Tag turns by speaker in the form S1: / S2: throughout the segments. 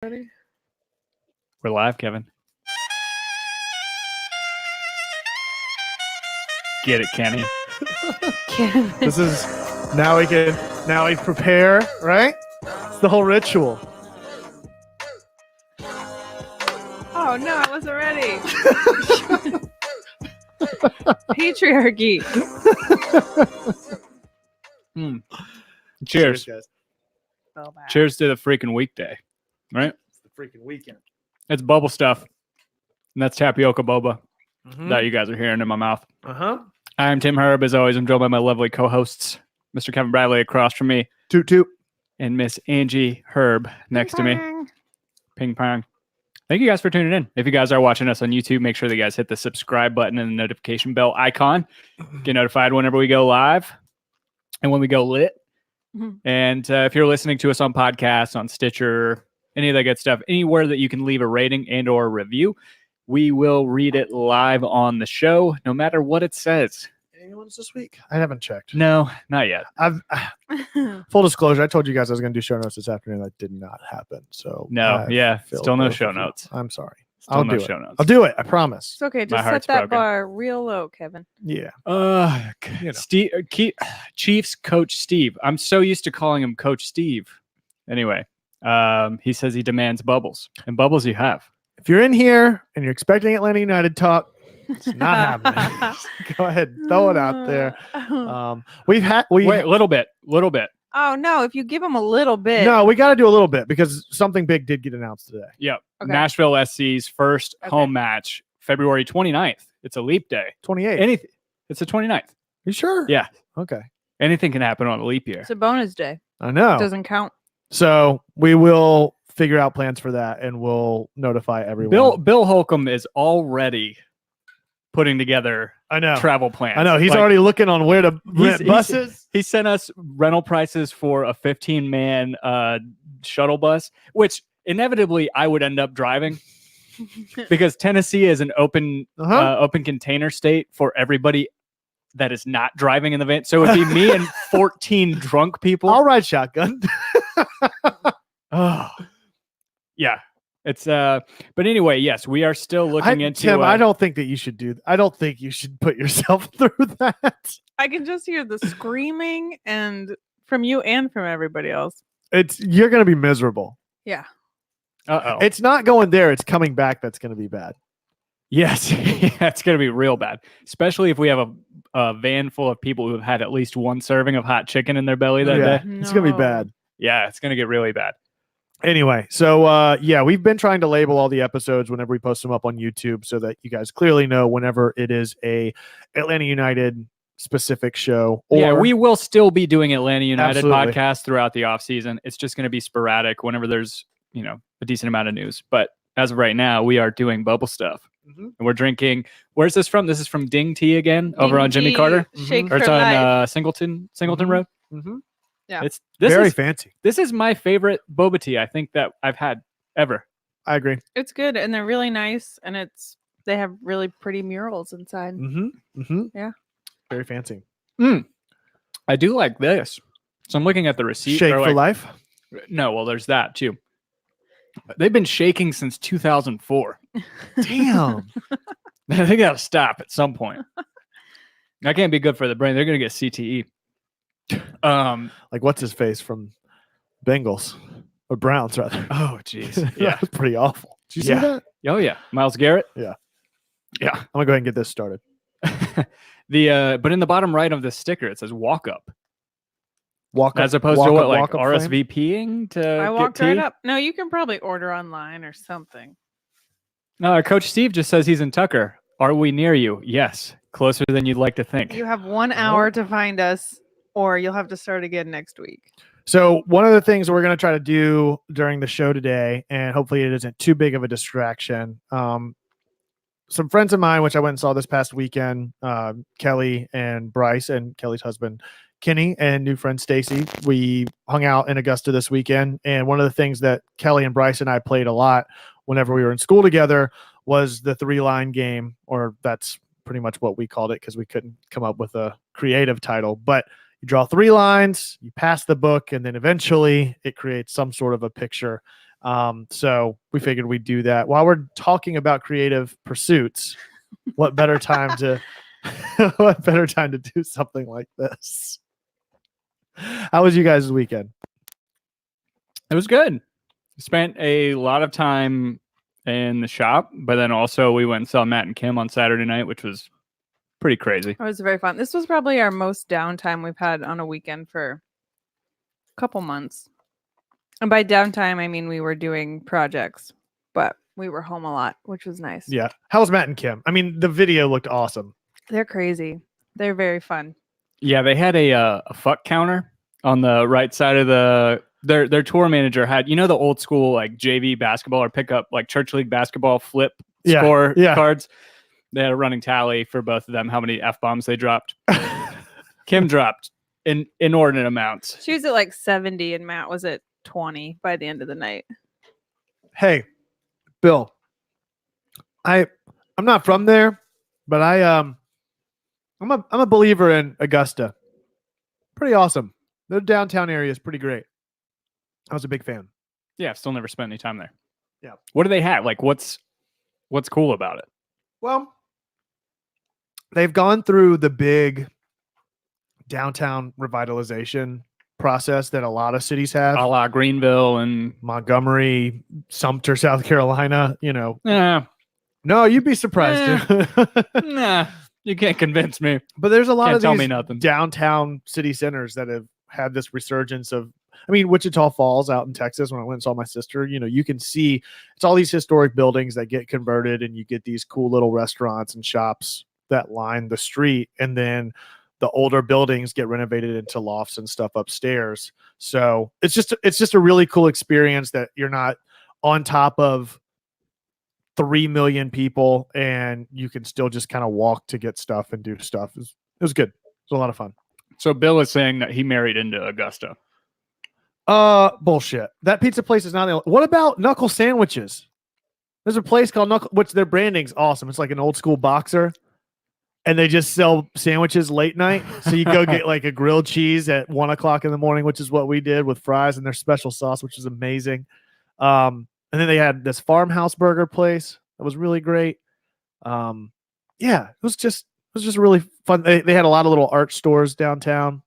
S1: Ready?
S2: We're live, Kevin. Get it, Kenny.
S1: This is now we prepare, right? It's the whole ritual.
S3: Oh no, I wasn't ready. Patriarchy.
S2: Cheers.
S1: guys.
S3: So bad.
S2: Cheers to the freaking weekday, right?
S1: It's the freaking weekend.
S2: It's BubbleStuff, and that's tapioca boba
S1: Mm-hmm.
S2: that you guys are hearing in my mouth.
S1: Uh-huh.
S2: I'm Tim Herb, as always. I'm joined by my lovely co-hosts, Mr. Kevin Bradley across from me,
S1: Toot toot.
S2: and Miss Angie Herb next to me. Ping pong. Thank you guys for tuning in. If you guys are watching us on YouTube, make sure that you guys hit the subscribe button and the notification bell icon. Get notified whenever we go live and when we go lit.
S3: Mhm.
S2: And if you're listening to us on podcasts, on Stitcher, any of that good stuff, anywhere that you can leave a rating and or review, we will read it live on the show, no matter what it says.
S1: Anyone's this week? I haven't checked.
S2: No, not yet.
S1: Full disclosure, I told you guys I was going to do show notes this afternoon. That did not happen. So
S2: No,
S1: I
S2: yeah,
S1: failed
S2: still no
S1: both
S2: show
S1: of you.
S2: notes.
S1: I'm sorry.
S2: Still
S1: I'll
S2: no
S1: do
S2: show
S1: it.
S2: notes.
S1: I'll do it. I promise.
S3: It's okay.
S2: My
S3: Just set
S2: heart's
S3: that
S2: broken.
S3: bar real low, Kevin.
S1: Yeah.
S2: You know. Chiefs coach Steve. I'm so used to calling him Coach Steve. Anyway, he says he demands bubbles, and bubbles you have.
S1: If you're in here and you're expecting Atlanta United talk, it's not happening. Go ahead, throw it out there. Wait,
S2: a little bit.
S3: Oh no! If you give him a little bit.
S1: No, we got to do a little bit because something big did get announced today.
S2: Yep.
S3: Okay.
S2: Nashville SC's first
S3: Okay.
S2: home match, February 29th. It's a leap day.
S1: 28.
S2: Anything. It's the 29th.
S1: You sure?
S2: Yeah.
S1: Okay.
S2: Anything can happen on a leap year.
S3: It's a bonus day.
S1: I know.
S3: Doesn't count.
S1: So we will figure out plans for that, and we'll notify everyone.
S2: Bill Holcomb is already putting together
S1: I know.
S2: travel plans.
S1: I know. He's
S2: Like,
S1: already looking on where to rent
S2: he's-
S1: buses.
S2: He sent us rental prices for a 15-man shuttle bus, which inevitably I would end up driving because Tennessee is an open container state for everybody that is not driving in the van. So it'd be me and 14 drunk people.
S1: I'll ride shotgun.
S2: Oh, yeah. It's but anyway, yes, we are still looking into
S1: Tim, I don't think that you should I don't think you should put yourself through that.
S3: I can just hear the screaming and from you and from everybody else.
S1: You're going to be miserable.
S3: Yeah.
S2: Uh-oh.
S1: It's not going there. It's coming back. That's going to be bad.
S2: Yes, yeah, it's going to be real bad, especially if we have a van full of people who have had at least one serving of hot chicken in their belly that
S1: Yeah,
S2: day.
S1: it's going to be
S3: No.
S1: bad.
S2: Yeah, it's going to get really bad.
S1: Anyway, so yeah, we've been trying to label all the episodes whenever we post them up on YouTube so that you guys clearly know whenever it is a Atlanta United specific show. Or
S2: Yeah, we will still be doing Atlanta United
S1: Absolutely.
S2: podcasts throughout the offseason. It's just going to be sporadic whenever there's, a decent amount of news. But as of right now, we are doing BubbleStuff.
S1: Mhm.
S2: And we're drinking. Where's this from? This is from Ding Tea again, over on Jimmy
S3: Dingy
S2: Carter.
S3: Shake
S2: Or it's
S3: for
S2: on
S3: life.
S2: Singleton
S1: Mhm.
S2: Road.
S1: Mhm.
S3: Yeah.
S2: It's this
S1: very
S2: is
S1: fancy.
S2: this is my favorite boba tea I think that I've had ever.
S1: I agree.
S3: It's good and they're really nice and they have really pretty murals inside.
S1: Mm-hmm. Mm-hmm.
S3: Yeah.
S1: Very fancy.
S2: I do like this. So I'm looking at the receipt.
S1: Shake
S2: or
S1: for
S2: like-
S1: life.
S2: No, well, there's that too. They've been shaking since 2004.
S1: Damn.
S2: They got to stop at some point. That can't be good for the brain. They're going to get CTE.
S1: Like what's his face from Bengals or Browns rather.
S2: Oh, jeez.
S1: Yeah,
S2: Yeah.
S1: that's pretty awful. Did you
S2: Yeah.
S1: see that?
S2: Oh, yeah. Miles Garrett.
S1: Yeah.
S2: Yeah.
S1: I'm gonna go ahead and get this started.
S2: But in the bottom right of the sticker, it says walk up.
S1: Walk
S2: As
S1: up-
S2: opposed
S1: walk
S2: to what,
S1: up-
S2: like
S1: walk up frame?
S2: RSVPing to
S3: I
S2: get
S3: walked right
S2: tea?
S3: up. No, you can probably order online or something.
S2: No, Coach Steve just says he's in Tucker. Are we near you? Yes. Closer than you'd like to think.
S3: You have 1 hour to find us, or you'll have to start again next week.
S1: So one of the things we're going to try to do during the show today, and hopefully it isn't too big of a distraction. Some friends of mine, which I went and saw this past weekend, Kelly and Bryce and Kelly's husband, Kenny, and new friend Stacy, we hung out in Augusta this weekend. And one of the things that Kelly and Bryce and I played a lot whenever we were in school together was the 3-line game, or that's pretty much what we called it because we couldn't come up with a creative title. But you draw 3 lines, you pass the book, and then eventually it creates some sort of a picture. So we figured we'd do that while we're talking about creative pursuits. What better time to what better time to do something like this? How was you guys' weekend?
S2: It was good. Spent a lot of time in the shop, but then also we went and saw Matt and Kim on Saturday night, which was pretty crazy.
S3: It was very fun. This was probably our most downtime we've had on a weekend for a couple months. And by downtime, I mean we were doing projects, but we were home a lot, which was nice.
S1: Yeah. How was Matt and Kim? I mean, the video looked awesome.
S3: They're crazy. They're very fun.
S2: Yeah, they had a fuck counter on the right side of their tour manager had, the old school like JV basketball or pickup like church league basketball flip score cards. They had a running tally for both of them, how many F-bombs they dropped. Kim dropped inordinate amounts.
S3: She was at like 70 and Matt was at 20 by the end of the night.
S1: Hey, Bill. I'm not from there, but I'm a believer in Augusta. Pretty awesome. The downtown area is pretty great. I was a big fan.
S2: Yeah, I've still never spent any time there.
S1: Yeah.
S2: What do they have? Like what's cool about it?
S1: Well, they've gone through the big downtown revitalization process that a lot of cities have.
S2: A la Greenville and
S1: Montgomery, Sumter, South Carolina,
S2: Yeah.
S1: No, you'd be surprised.
S2: Nah, you can't convince me.
S1: But there's a lot
S2: Can't
S1: of
S2: tell
S1: these
S2: me nothing.
S1: downtown city centers that have had this resurgence of, I mean, Wichita Falls out in Texas, when I went and saw my sister, you can see it's all these historic buildings that get converted and you get these cool little restaurants and shops that line the street. And then the older buildings get renovated into lofts and stuff upstairs. So it's just a really cool experience that you're not on top of 3 million people and you can still just kind of walk to get stuff and do stuff. It was good. It was a lot of fun.
S2: So Bill is saying that he married into Augusta.
S1: Bullshit. That pizza place is not. What about Knuckle Sandwiches? There's a place called Knuckle, which their branding's awesome. It's like an old school boxer, and they just sell sandwiches late night. So you go get like a grilled cheese at 1 o'clock in the morning, which is what we did with fries and their special sauce, which is amazing. And then they had this farmhouse burger place that was really great. Yeah, it was just really fun. They had a lot of little art stores downtown.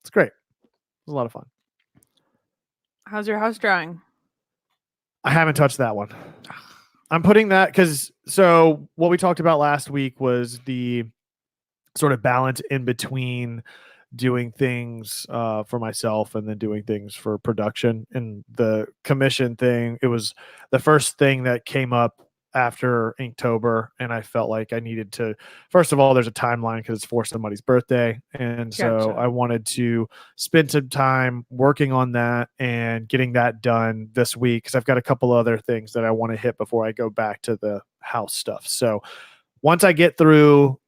S1: It's great. It was a lot of fun.
S3: How's your house drawing?
S1: I haven't touched that one. I'm putting that so what we talked about last week was the sort of balance in between doing things for myself and then doing things for production. And the commission thing, it was the first thing that came up after Inktober, and I felt like I needed to, first of all, there's a timeline because it's for somebody's birthday, and so I wanted to spend some time working on that and getting that done this week because I've got a couple other things that I want to hit before I go back to the house stuff. So once I get through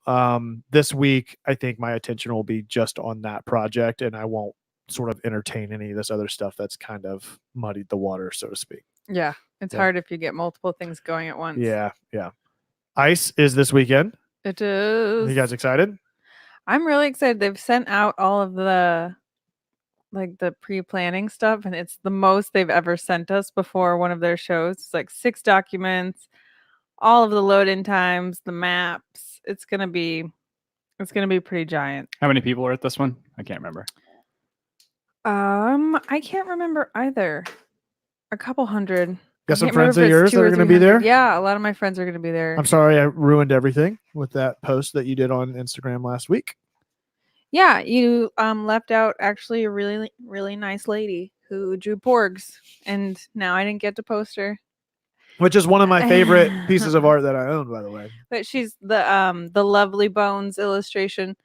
S1: this week, I think my attention will be just on that project, and I won't sort of entertain any of this other stuff that's kind of muddied the water, so to speak.
S3: Yeah, it's hard if you get multiple things going at once.
S1: Yeah. Ice is this weekend.
S3: It is.
S1: Are you guys excited?
S3: I'm really excited. They've sent out all of the pre-planning stuff, and it's the most they've ever sent us before one of their shows. It's like 6 documents, all of the load-in times, the maps. It's gonna be pretty giant.
S2: How many people are at this one? I can't remember.
S3: I can't remember either. A couple hundred.
S1: Got some friends of yours that are going to be there?
S3: Yeah, a lot of my friends are going to be there.
S1: I'm sorry I ruined everything with that post that you did on Instagram last week.
S3: Yeah, you left out actually a really, really nice lady who drew porgs, and now I didn't get to post her.
S1: Which is one of my favorite pieces of art that I own, by the way.
S3: But she's the Lovely Bones illustration.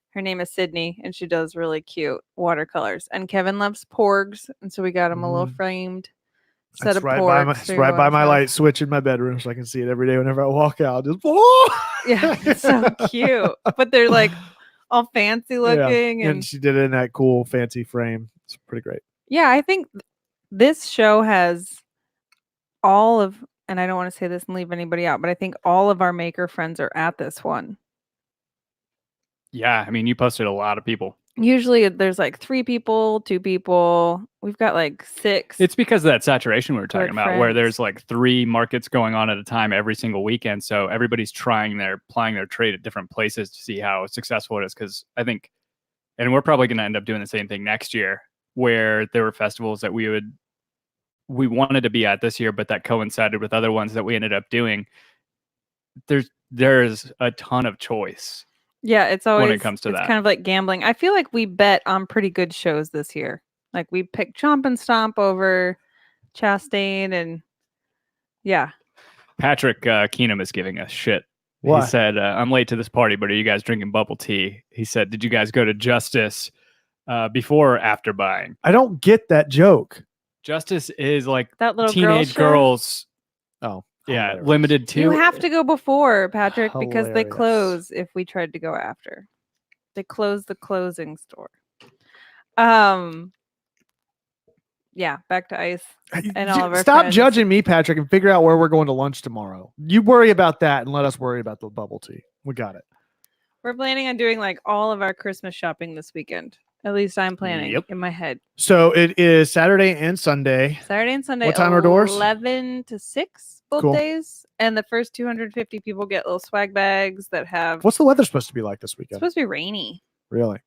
S3: Her name is Sydney, and she does really cute watercolors. And Kevin loves porgs, and so we got him a little framed set of porgs.
S1: It's right by my light switch in my bedroom, so I can see it every day whenever I walk out. Just whoa!
S3: Yeah, it's so cute. But they're like all fancy looking,
S1: yeah. And she did it in that cool fancy frame. It's pretty great.
S3: Yeah, I think this show has all of, and I don't want to say this and leave anybody out, but I think all of our maker friends are at this one.
S2: Yeah, I mean, you posted a lot of people.
S3: Usually there's like 3 people, 2 people. We've got like 6.
S2: It's because of that saturation we were talking about, where
S3: friends.
S2: there's like 3 markets going on at a time every single weekend. So everybody's plying their trade at different places to see how successful it is. Because I think, and we're probably going to end up doing the same thing next year, where there were festivals that we wanted to be at this year, but that coincided with other ones that we ended up doing. There's a ton of choice.
S3: Yeah, it's always
S2: when it comes to
S3: it's
S2: that.
S3: kind of like gambling. I feel like we bet on pretty good shows this year. Like we picked Chomp and Stomp over Chastain, and yeah.
S2: Patrick Keenum is giving us shit.
S1: Why?
S2: He said, "I'm late to this party, but are you guys drinking bubble tea?" He said, "Did you guys go to Justice before or after buying?"
S1: I don't get that joke.
S2: Justice is like
S3: That little
S2: teenage
S3: girl show?
S2: girls.
S1: Oh,
S2: Yeah,
S1: hilarious.
S2: limited to.
S3: You have to go before, Patrick, because they
S1: Hilarious.
S3: close if we tried to go after. They close the closing store. Yeah, back to ice. And all of our
S1: Stop
S3: friends.
S1: judging me, Patrick, and figure out where we're going to lunch tomorrow. You worry about that and let us worry about the bubble tea. We got it.
S3: We're planning on doing like all of our Christmas shopping this weekend. At least I'm planning
S2: Yep.
S3: in my head.
S1: So it is Saturday and Sunday.
S3: Saturday and Sunday.
S1: What time are doors?
S3: 11 to 6 both
S1: Cool.
S3: days. And the first 250 people get little swag bags that have.
S1: What's the weather supposed to be like this
S3: It's
S1: weekend?
S3: supposed to be rainy.
S1: Really?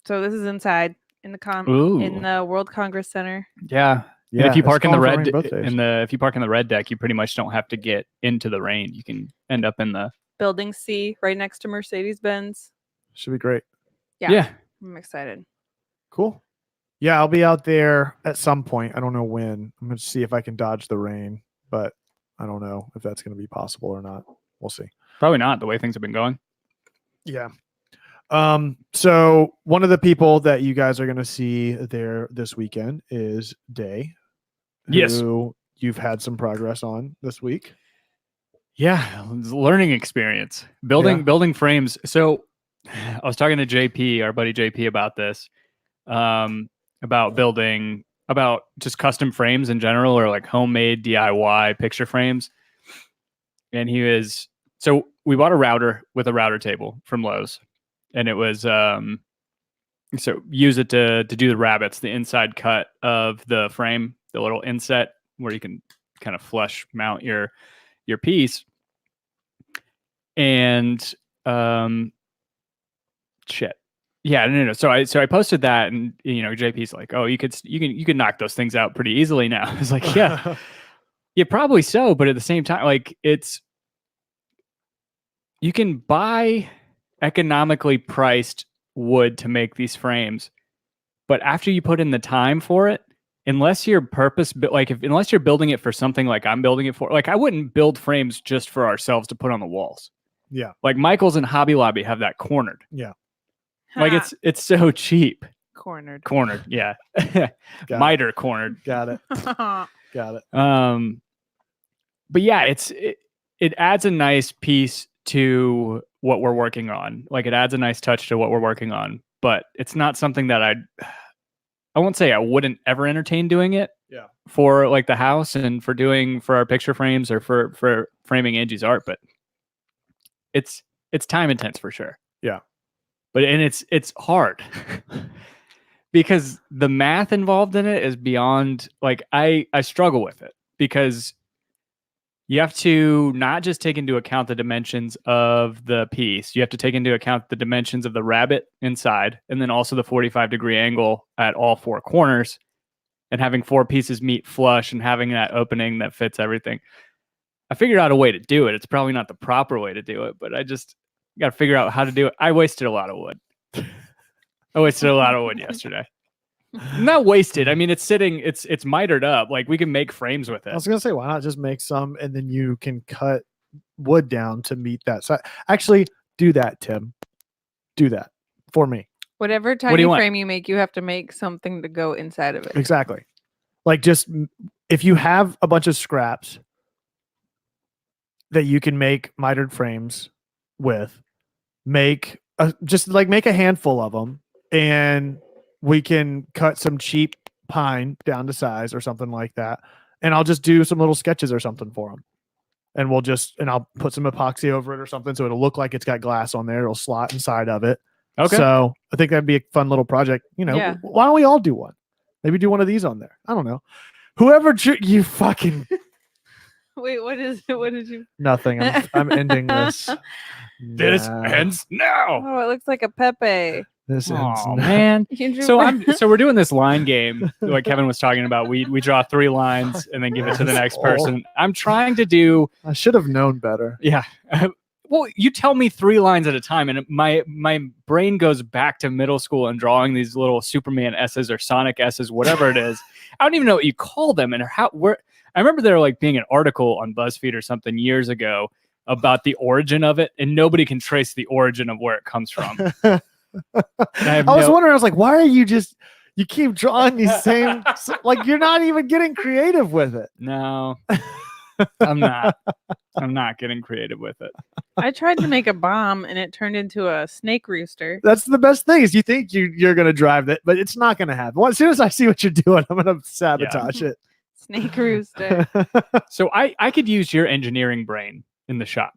S3: So this is inside in the
S2: Ooh.
S3: in the World Congress Center.
S2: Yeah.
S1: Yeah.
S2: And if you
S1: it's
S2: park in the
S1: calling for
S2: red
S1: rain both days.
S2: if you park in the red deck, you pretty much don't have to get into the rain. You can end up in the
S3: Building C right next to Mercedes-Benz.
S1: Should be great.
S3: Yeah. I'm excited.
S1: Cool. Yeah, I'll be out there at some point. I don't know when. I'm going to see if I can dodge the rain, but I don't know if that's going to be possible or not. We'll see.
S2: Probably not the way things have been going.
S1: Yeah. So one of the people that you guys are going to see there this weekend is Day.
S2: Yes.
S1: Who you've had some progress on this week.
S2: Yeah, it's a learning experience. Building frames. So I was talking to JP, our buddy JP, about this. About just custom frames in general, or like homemade DIY picture frames. And so we bought a router with a router table from Lowe's, and it was so use it to do the rabbets, the inside cut of the frame, the little inset where you can kind of flush mount your piece. And shit. Yeah, no. So I posted that, and JP's like, "Oh, you can knock those things out pretty easily now." I was like, "Yeah, yeah, probably so." But at the same time, like you can buy economically priced wood to make these frames, but after you put in the time for it, unless you're unless you're building it for something like I'm building it for, like I wouldn't build frames just for ourselves to put on the walls.
S1: Yeah.
S2: Like Michael's and Hobby Lobby have that cornered.
S1: Yeah.
S2: Like it's so cheap.
S3: cornered.
S2: Yeah.
S1: Got
S2: Miter cornered.
S1: Got it. Got it.
S2: But yeah, it adds a nice piece to what we're working on. Like it adds a nice touch to what we're working on, but it's not something that I won't say I wouldn't ever entertain doing it.
S1: Yeah.
S2: For like the house and for our picture frames or for framing Angie's art, but it's time intense for sure.
S1: Yeah.
S2: But it's hard because the math involved in it is beyond, like I struggle with it because you have to not just take into account the dimensions of the piece. You have to take into account the dimensions of the rabbet inside, and then also the 45-degree angle at all 4 corners, and having 4 pieces meet flush and having that opening that fits everything. I figured out a way to do it. It's probably not the proper way to do it, but I just got to figure out how to do it. I wasted a lot of wood. Yesterday. Not wasted. I mean, it's sitting, it's mitered up. Like we can make frames with it.
S1: I was going to say, why not just make some and then you can cut wood down to meet that. So actually do that, Tim. Do that for me.
S3: Whatever tiny frame you make, you have to make something to go inside of it.
S1: Exactly. Like just if you have a bunch of scraps that you can make mitered frames with, make a handful of them, and we can cut some cheap pine down to size or something like that. And I'll just do some little sketches or something for them. And I'll put some epoxy over it or something so it'll look like it's got glass on there. It'll slot inside of it.
S2: Okay.
S1: So I think that'd be a fun little project.
S3: Yeah.
S1: Why don't we all do one? Maybe do one of these on there. I don't know. Whoever you fucking
S3: Wait, what is it? What did you?
S1: nothing. I'm ending this.
S2: This
S1: Nah,
S2: ends now.
S3: Oh, it looks like a Pepe.
S1: This ends
S2: Oh
S1: now.
S2: man.
S3: You drew
S2: So we're doing this line game like Kevin was talking about. We draw 3 lines and then give it to the next person. I'm trying to do
S1: I should have known better.
S2: yeah. Well, you tell me 3 lines at a time, and my brain goes back to middle school and drawing these little Superman S's or Sonic S's, whatever it is. I don't even know what you call them, and where. I remember there like being an article on BuzzFeed or something years ago about the origin of it, and nobody can trace the origin of where it comes from.
S1: I was wondering. I was like, why are you keep drawing these same like you're not even getting creative with it.
S2: No, I'm not. I'm not getting creative with it.
S3: I tried to make a bomb and it turned into a snake rooster.
S1: That's the best thing is you think you're going to drive that, but it's not going to happen. Well, as soon as I see what you're doing, I'm going to sabotage it.
S3: Snake rooster.
S2: So I could use your engineering brain in the shop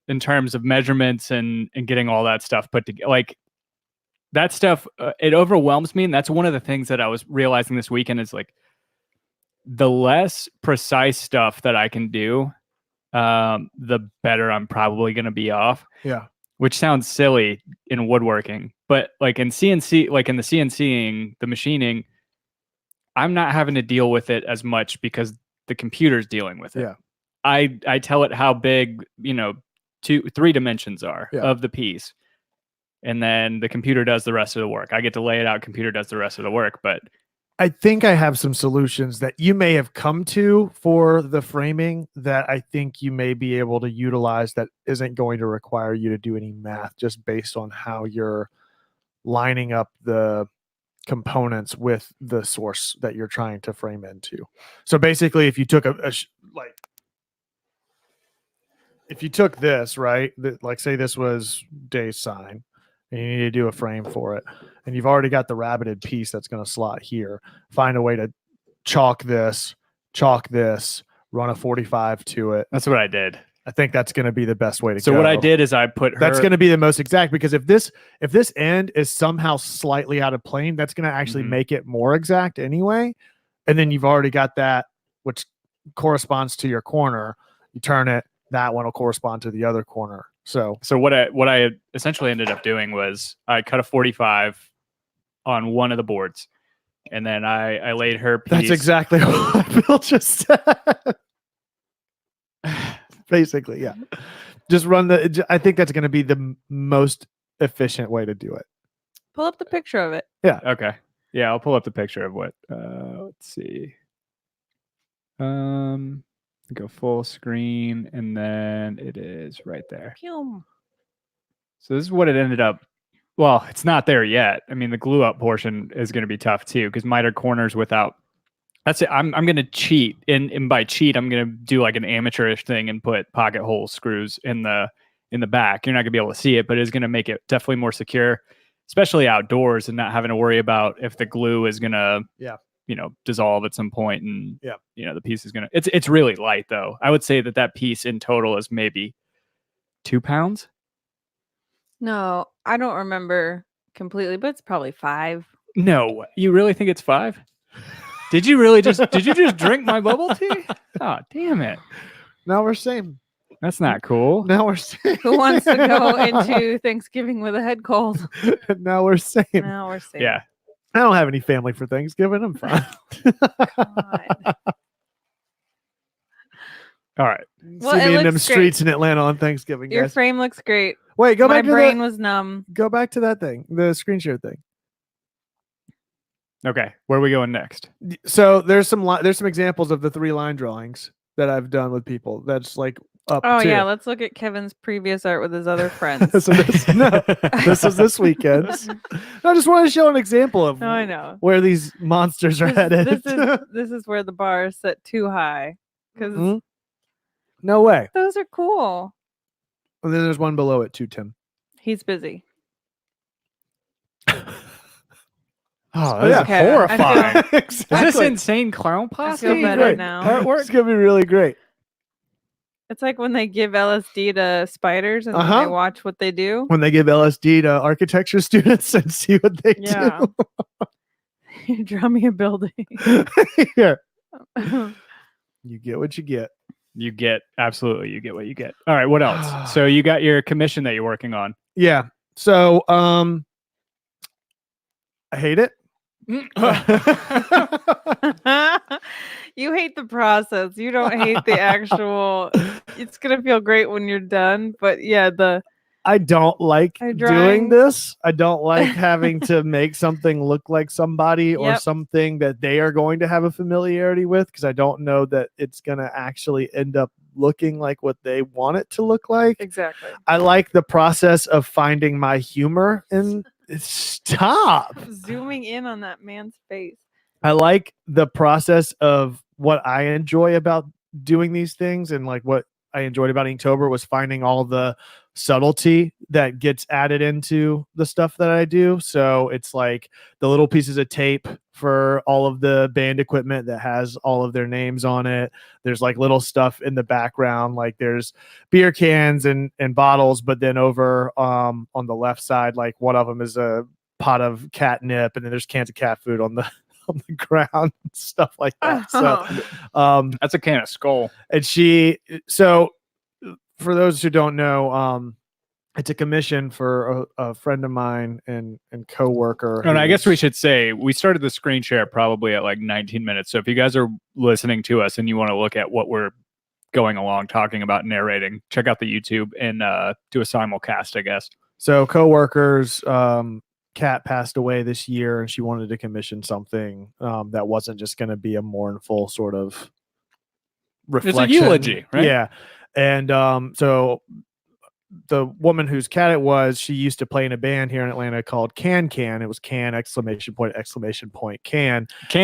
S2: in terms of measurements and getting all that stuff put together. Like that stuff, it overwhelms me. And that's one of the things that I was realizing this weekend is like the less precise stuff that I can do, the better I'm probably going to be off.
S1: Yeah.
S2: Which sounds silly in woodworking, but like in CNC, like in the CNCing, the machining, I'm not having to deal with it as much because the computer's dealing with it.
S1: Yeah.
S2: I tell it how big, 3 dimensions are of the piece. And then the computer does the rest of the work. I get to lay it out. Computer does the rest of the work. But
S1: I think I have some solutions that you may have come to for the framing that I think you may be able to utilize that isn't going to require you to do any math just based on how you're lining up the components with the source that you're trying to frame into. So basically, if you took if you took this, right, like say this was Dave's sign, and you need to do a frame for it, and you've already got the rabbited piece that's going to slot here, find a way to chalk this, run a 45 to it.
S2: that's what I did.
S1: I think that's going to be the best way to go.
S2: So what I did is I put her.
S1: That's going to be the most exact because if this end is somehow slightly out of plane, that's going to actually make it more exact anyway. And then you've already got that, which corresponds to your corner. You turn it, that one will correspond to the other corner. So
S2: what I essentially ended up doing was I cut a 45 on one of the boards, and then I laid her piece.
S1: That's exactly what Bill just said. Basically, yeah. Just run I think that's going to be the most efficient way to do it.
S3: Pull up the picture of it.
S1: Yeah.
S2: Okay. Yeah, I'll pull up the picture of what. Let's see. Go full screen, and then it is right there.
S3: Pew.
S2: So this is what it ended up. Well, it's not there yet. I mean, the glue up portion is going to be tough too because miter corners without. That's it. I'm going to cheat, and by cheat, I'm going to do like an amateurish thing and put pocket hole screws in the back. You're not going to be able to see it, but it's going to make it definitely more secure, especially outdoors, and not having to worry about if the glue is going to, dissolve at some point, and the piece is going to. It's really light though. I would say that piece in total is maybe 2 pounds.
S3: No, I don't remember completely, but it's probably 5.
S2: No, you really think it's 5? Did you just drink my bubble tea? Oh, damn it.
S1: Now we're same.
S2: That's not cool.
S1: Now we're same.
S3: Who wants to go into Thanksgiving with a head cold?
S1: Now we're same.
S3: Now we're same.
S2: Yeah.
S1: I don't have any family for Thanksgiving. I'm fine.
S3: God.
S2: All right.
S3: Well,
S1: See
S3: it
S1: me in them
S3: looks great.
S1: streets in Atlanta on Thanksgiving,
S3: Your
S1: guys.
S3: frame looks great.
S1: Wait, go
S3: My
S1: back to
S3: brain was numb.
S1: Go back to that thing, the screen share thing.
S2: Okay, where are we going next?
S1: So there's some examples of the 3 line drawings that I've done with people. That's like up.
S3: Oh
S1: to.
S3: yeah, let's look at Kevin's previous art with his other friends.
S1: So this is this weekend's. I just wanted to show an example of
S3: I know
S1: where these monsters are headed.
S3: This is where the bar is set too high because
S1: No way.
S3: those are cool.
S1: And then there's one below it too, Tim.
S3: He's busy.
S2: Oh, this
S3: Okay,
S2: is horrifying.
S1: Exactly.
S2: Is this insane clown
S3: I
S2: posse?
S3: feel better
S1: Great.
S3: now.
S2: Artwork?
S1: It's gonna be really great.
S3: It's like when they give LSD to spiders and then they watch what they do.
S1: When they give LSD to architecture students and see what they do.
S3: Draw me a building.
S1: Here. You get what you get.
S2: You get what you get. All right, what else? So you got your commission that you're working on.
S1: Yeah. So I hate it.
S3: You hate the process. You don't hate the actual. It's gonna feel great when you're done. But yeah,
S1: I don't like doing this. I don't like having to make something look like somebody or something that they are going to have a familiarity with, because I don't know that it's going to actually end up looking like what they want it to look like.
S3: Exactly.
S1: I like the process of finding my humor and stop
S3: zooming in on that man's face.
S1: I like the process of what I enjoy about doing these things, and like what I enjoyed about Inktober was finding all the subtlety that gets added into the stuff that I do. So it's like the little pieces of tape for all of the band equipment that has all of their names on it. There's like little stuff in the background, like there's beer cans and bottles, but then over on the left side, like one of them is a pot of catnip, and then there's cans of cat food on the ground and stuff like that. So
S2: that's a can of Skull.
S1: And for those who don't know, it's a commission for a friend of mine and coworker.
S2: And I guess we should say we started the screen share probably at like 19 minutes. So if you guys are listening to us and you want to look at what we're going along talking about, narrating, check out the YouTube and do a simulcast, I guess.
S1: So coworkers, Kat passed away this year, and she wanted to commission something that wasn't just going to be a mournful sort of reflection.
S2: It's a eulogy, right?
S1: Yeah. And so the woman whose cat it was, she used to play in a band here in Atlanta called Can. It was Can ! Can.
S2: Can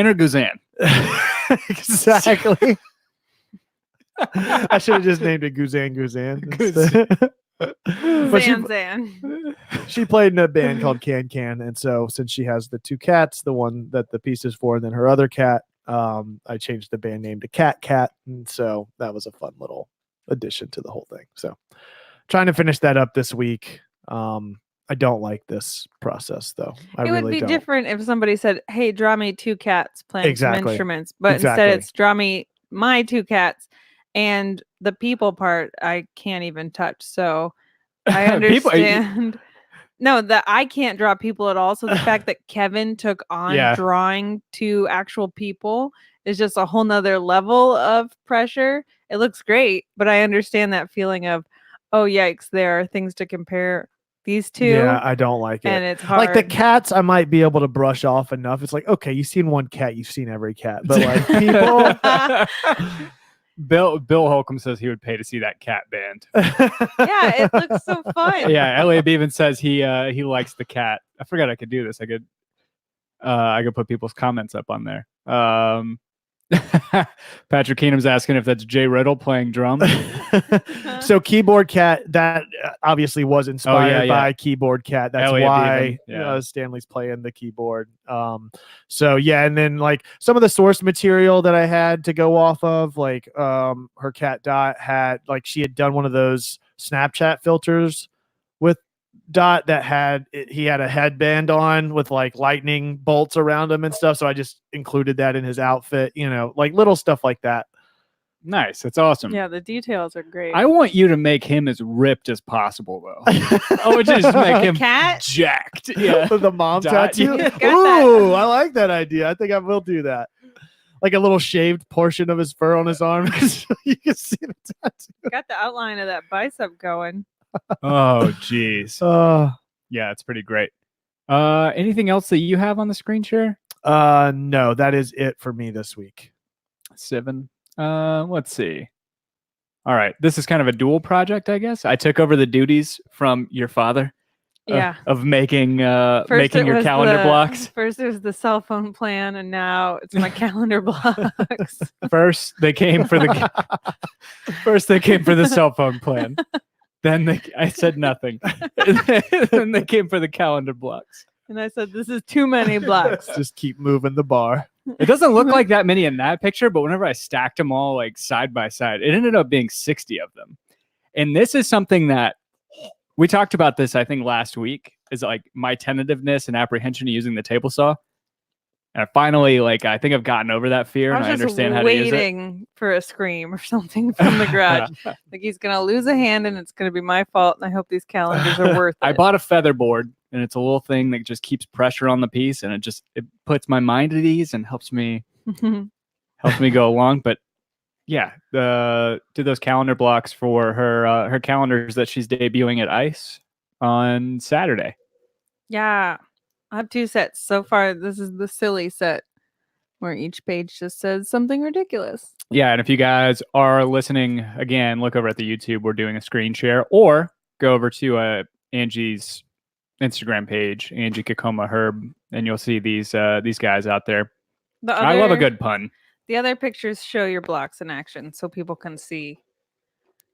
S2: or Guzan?
S1: Exactly. I should have just named it Guzan. But she played in a band called Can. And so since she has the two cats, the one that the piece is for, and then her other cat, I changed the band name to Cat. And so that was a fun little addition to the whole thing. So trying to finish that up this week. I don't like this process though.
S3: It would be different if somebody said, "Hey, draw me two cats playing some instruments," but instead it's draw me my two cats, and the people part I can't even touch. So I understand. No, that I can't draw people at all. So the fact that Kevin took on drawing to actual people is just a whole nother level of pressure. It looks great, but I understand that feeling of, oh, yikes, there are things to compare these two.
S1: Yeah, I don't like it.
S3: And it's hard.
S1: Like the cats, I might be able to brush off enough. It's like, okay, you've seen one cat, you've seen every cat. But like people...
S2: Bill Holcomb says he would pay to see that cat band.
S3: Yeah, it looks so fun.
S2: Yeah, Elliot Bevan says he likes the cat. I forgot I could do this. I could put people's comments up on there. Patrick Keenum's asking if that's Jay Riddle playing drums.
S1: So Keyboard Cat, that obviously was inspired by Keyboard Cat. That's Elliot why Stanley's playing the keyboard. So yeah, and then like some of the source material that I had to go off of, like her cat Dot had, like she had done one of those Snapchat filters with Dot that he had a headband on with like lightning bolts around him and stuff. So I just included that in his outfit, like little stuff like that.
S2: Nice. That's awesome.
S3: Yeah, the details are great.
S2: I want you to make him as ripped as possible, though. I would just make him jacked. Yeah.
S1: With the mom tattoo. Ooh, I like that idea. I think I will do that. Like a little shaved portion of his fur on his arm. You can see the tattoo.
S3: Got the outline of that bicep going.
S2: Oh, geez. Yeah, it's pretty great. Anything else that you have on the screen share?
S1: No, that is it for me this week.
S2: 7. Let's see. All right. This is kind of a dual project, I guess. I took over the duties from your father.
S3: Yeah.
S2: Of making your calendar blocks.
S3: First it was the cell phone plan, and now it's my calendar blocks.
S2: First they came for the cell phone plan. Then I said nothing. Then they came for the calendar blocks.
S3: And I said, this is too many blocks.
S1: Just keep moving the bar.
S2: It doesn't look like that many in that picture, but whenever I stacked them all like side by side, it ended up being 60 of them. And this is something that we talked about this, I think, last week, is like my tentativeness and apprehension to using the table saw. And I think I've gotten over that fear, and I understand how to use it.
S3: Waiting for a scream or something from the garage. Like he's gonna lose a hand, and it's gonna be my fault. And I hope these calendars are worth it.
S2: I bought a feather board, and it's a little thing that just keeps pressure on the piece, and it puts my mind at ease and helps me go along. But yeah, did those calendar blocks for her calendars that she's debuting at ICE on Saturday.
S3: Yeah. I have 2 sets. So far, this is the silly set where each page just says something ridiculous.
S2: Yeah, and if you guys are listening, again, look over at the YouTube. We're doing a screen share, or go over to Angie's Instagram page, Angie Kakoma Herb, and you'll see these guys out there. I love a good pun.
S3: The other pictures show your blocks in action so people can see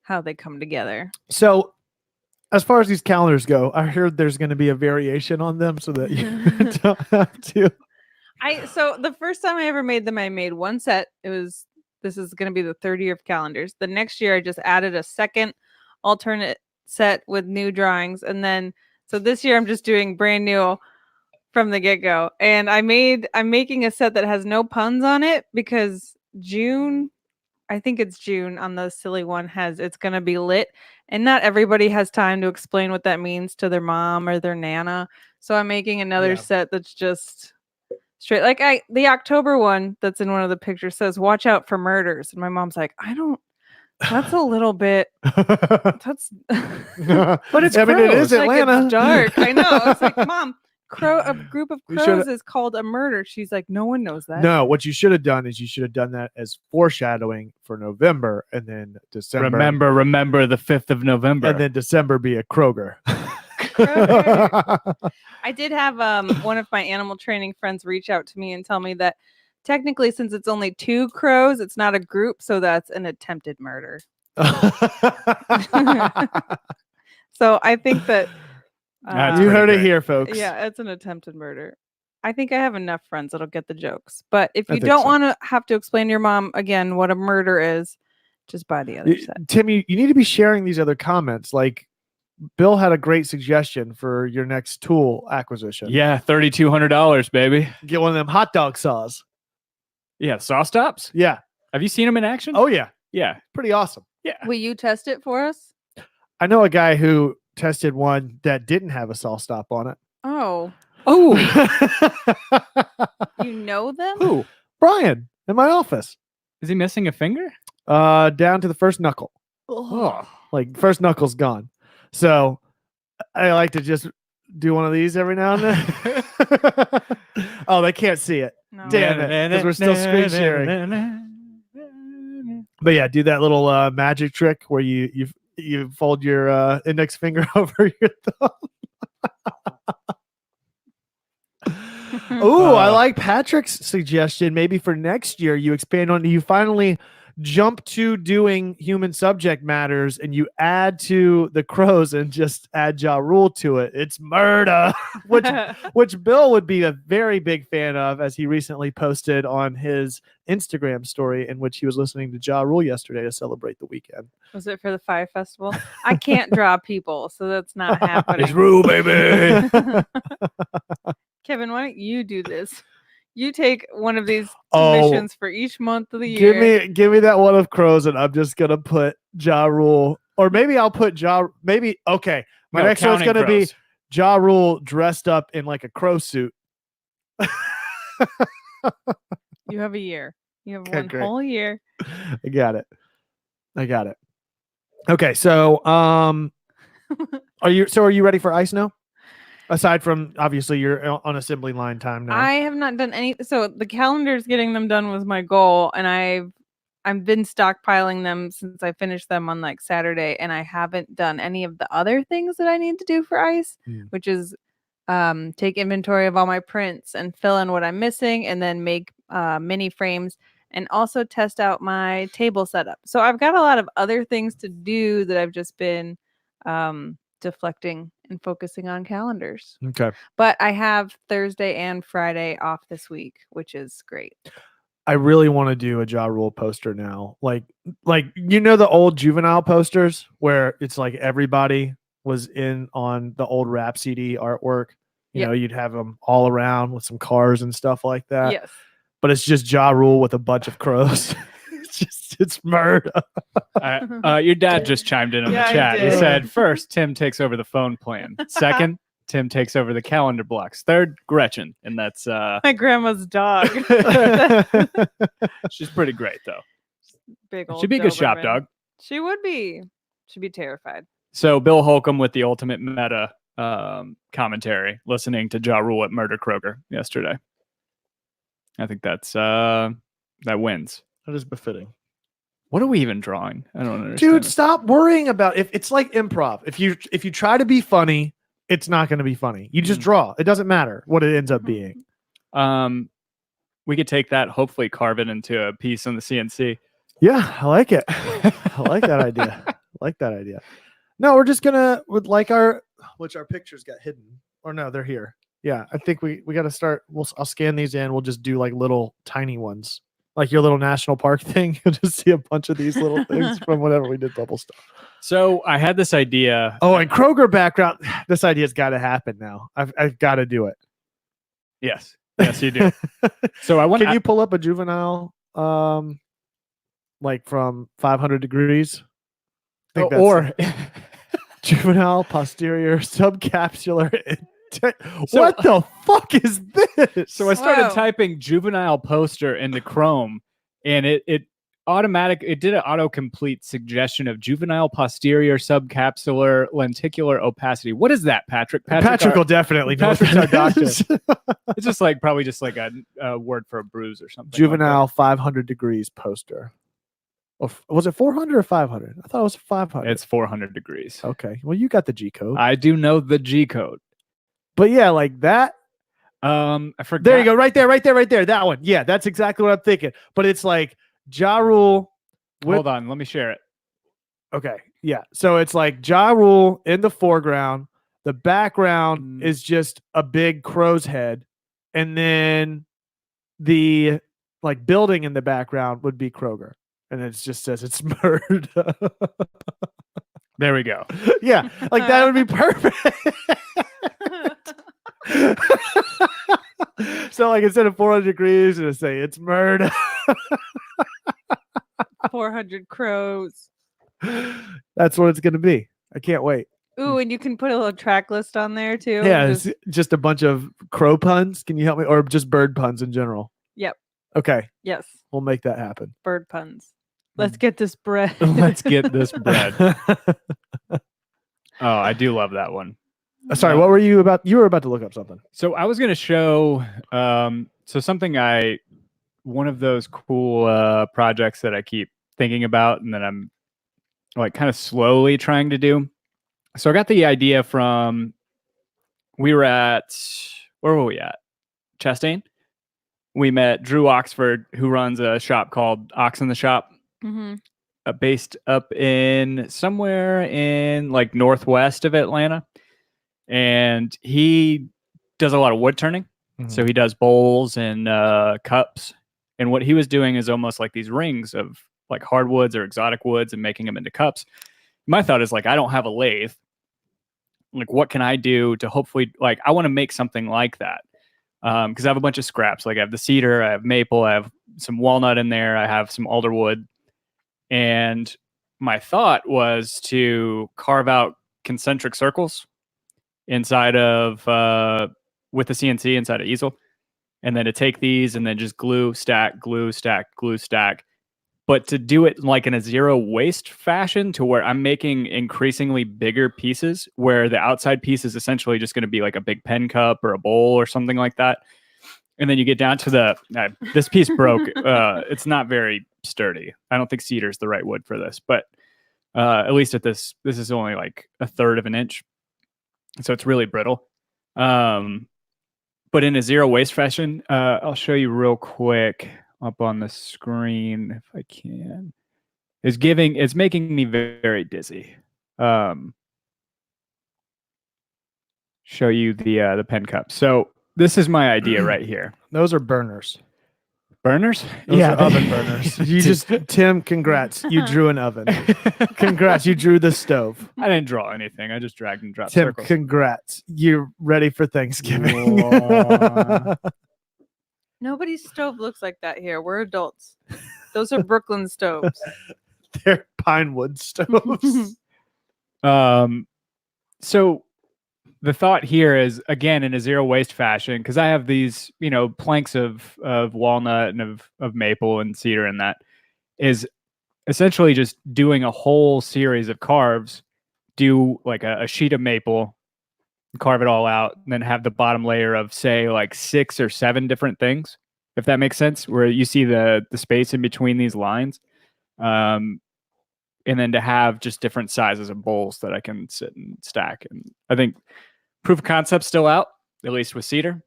S3: how they come together.
S1: So as far as these calendars go, I heard there's going to be a variation on them so that you don't have to.
S3: So the first time I ever made them, I made one set. This is going to be the third year of calendars. The next year, I just added a second alternate set with new drawings. And then, so this year I'm just doing brand new from the get-go. And I'm making a set that has no puns on it because I think it's June on the silly one it's going to be lit, and not everybody has time to explain what that means to their mom or their nana. So I'm making another set that's just straight. Like the October one that's in one of the pictures says, "Watch out for murders." And my mom's like, that's a little bit, that's,
S1: but it's, I mean, it is Atlanta.
S3: It's dark. I know. It's like, Mom, a group of crows is called a murder. She's like, no one knows that.
S1: No, what you should have done is you should have done that as foreshadowing for November, and then December.
S2: Remember the 5th of November.
S1: And then December be a Kroger.
S3: I did have one of my animal training friends reach out to me and tell me that technically, since it's only 2 crows, it's not a group, so that's an attempted murder. So I think that
S1: you heard it here, folks.
S3: Yeah, it's an attempted murder. I think I have enough friends that'll get the jokes. But if you don't want to have to explain to your mom again what a murder is, just buy the other set.
S1: Tim, you need to be sharing these other comments. Like, Bill had a great suggestion for your next tool acquisition.
S2: Yeah, $3,200, baby.
S1: Get one of them hot dog saws.
S2: Yeah, saw stops?
S1: Yeah.
S2: Have you seen them in action?
S1: Oh, yeah.
S2: Yeah.
S1: Pretty awesome.
S2: Yeah.
S3: Will you test it for us?
S1: I know a guy who tested one that didn't have a saw stop on it.
S3: Oh. You know them?
S1: Who? Brian in my office.
S2: Is he missing a finger?
S1: Down to the first knuckle.
S2: Oh.
S1: Like, first knuckle's gone. So I like to just do one of these every now and then. Oh, they can't see it.
S3: No.
S1: Damn it. Because we're still screen sharing. But yeah, do that little magic trick where you fold your index finger over your thumb. Oh, I like Patrick's suggestion. Maybe for next year, you finally jump to doing human subject matters and you add to the crows and just add Ja Rule to it. It's murder, which Bill would be a very big fan of, as he recently posted on his Instagram story in which he was listening to Ja Rule yesterday to celebrate the weekend.
S3: Was it for the Fire Festival? I can't draw people, so that's not happening.
S1: It's Rule, baby.
S3: Kevin, why don't you do this? You take one of these missions for each month of the
S1: year. Give me that one of crows, and I'm just gonna put Ja Rule, or maybe I'll put maybe okay. My next one's gonna be Ja Rule dressed up in like a crow suit.
S3: You have a year. You have one whole year.
S1: I got it. Okay, so are you ready for ice now? Aside from, obviously, you're on assembly line time now.
S3: I have not done any. So the calendars, getting them done was my goal, and I've been stockpiling them since I finished them on like Saturday, and I haven't done any of the other things that I need to do for ice, which is take inventory of all my prints and fill in what I'm missing, and then make mini frames, and also test out my table setup. So I've got a lot of other things to do that I've just been deflecting and focusing on calendars.
S1: Okay.
S3: But I have Thursday and Friday off this week, which is great.
S1: I really want to do a Ja Rule poster now. Like the old Juvenile posters where it's like everybody was in on the old Rap CD artwork. You know, you'd have them all around with some cars and stuff like that.
S3: Yes.
S1: But it's just Ja Rule with a bunch of crows. it's murder.
S2: Your dad just chimed in on the chat. He said, first, Tim takes over the phone plan. Second, Tim takes over the calendar blocks. Third, Gretchen. And that's
S3: my grandma's dog.
S2: She's pretty great, though.
S3: Big old
S2: She'd be a good shop
S3: Doberman.
S2: dog.
S3: She would be. She'd be terrified.
S2: So Bill Holcomb with the ultimate meta commentary, listening to Ja Rule at Murder Kroger yesterday. I think that's that wins.
S1: That is befitting.
S2: What are we even drawing? I don't understand.
S1: Dude, stop worrying about if it's like improv. If you try to be funny, it's not going to be funny. You just draw. It doesn't matter what it ends up being.
S2: We could take that, hopefully carve it into a piece on the CNC.
S1: Yeah, I like it. I like that idea. No, we're just gonna which our pictures got hidden. Or no, they're here. Yeah, I think we got to start. I'll scan these in. We'll just do like little tiny ones, like your little national park thing. You'll just see a bunch of these little things from whatever we did BubbleStuff.
S2: So I had this idea.
S1: Oh, and Kroger background. This idea's got to happen now. I've got to do it.
S2: Yes, you do. So I want.
S1: Can you pull up a Juvenile, like from 500 degrees?
S2: Or
S1: Juvenile posterior subcapsular. What the fuck is this?
S2: So I started typing juvenile poster into Chrome, and it did an autocomplete suggestion of juvenile posterior subcapsular lenticular opacity. What is that, Patrick?
S1: Patrick will definitely know.
S2: Patrick's our doctor. It's just like probably just like a word for a bruise or something.
S1: Juvenile
S2: like
S1: 500 degrees poster. Or was it 400 or 500? I thought it was 500.
S2: It's 400 degrees.
S1: Okay. Well, you got the G code.
S2: I do know the G code.
S1: But yeah, like that.
S2: I forgot.
S1: There you go. Right there. That one. Yeah, that's exactly what I'm thinking. But it's like Ja Rule.
S2: Hold on. Let me share it.
S1: Okay. Yeah. So it's like Ja Rule in the foreground. The background is just a big crow's head. And then the like building in the background would be Kroger. And it just says it's murder.
S2: There we go.
S1: Yeah. Like that would be perfect. So like instead of 400 degrees, it'll say it's murder.
S3: 400 crows.
S1: That's what it's going to be. I can't wait.
S3: Ooh, and you can put a little track list on there too.
S1: Yeah, it's just a bunch of crow puns. Can you help me? Or just bird puns in general?
S3: Yep.
S1: Okay.
S3: Yes.
S1: We'll make that happen.
S3: Bird puns. Let's get this bread.
S2: Let's get this bread. Oh, I do love that one.
S1: Sorry, what were you about? You were about to look up something.
S2: So I was going to show one of those cool projects that I keep thinking about and that I'm like kind of slowly trying to do. So I got the idea from, where were we at? Chastain. We met Drew Oxford, who runs a shop called Ox in the Shop, based up in somewhere in like northwest of Atlanta. And he does a lot of wood turning. So he does bowls and cups. And what he was doing is almost like these rings of like hardwoods or exotic woods and making them into cups. My thought is like, I don't have a lathe. Like, what can I do to hopefully, like, I want to make something like that. Because I have a bunch of scraps. Like I have the cedar, I have maple, I have some walnut in there, I have some alder wood. And my thought was to carve out concentric circles inside of with the CNC inside of easel, and then to take these and then just glue, stack, but to do it like in a zero waste fashion to where I'm making increasingly bigger pieces where the outside piece is essentially just going to be like a big pen cup or a bowl or something like that. And then you get down to this piece broke. It's not very sturdy. I don't think cedar is the right wood for this, but at least at this is only like 1/3 of an inch. So it's really brittle. But in a zero waste fashion, I'll show you real quick up on the screen if I can. It's making me very, very dizzy. show you the pen cup. So this is my idea right here.
S1: Those are burners.
S2: Burners?
S1: Those are oven burners. Tim, congrats. You drew an oven. Congrats. You drew the stove.
S2: I didn't draw anything. I just dragged and dropped
S1: Tim,
S2: circles.
S1: congrats. You're ready for Thanksgiving.
S3: Nobody's stove looks like that here. We're adults. Those are Brooklyn stoves.
S1: They're pine wood stoves.
S2: So the thought here is, again, in a zero waste fashion, because I have these, planks of walnut and of maple and cedar, and that is essentially just doing a whole series of carves. Do like a sheet of maple, carve it all out, and then have the bottom layer of, say, like 6 or 7 different things, if that makes sense, where you see the space in between these lines. And then to have just different sizes of bowls that I can sit and stack. And I think proof of concept's still out, at least with cedar,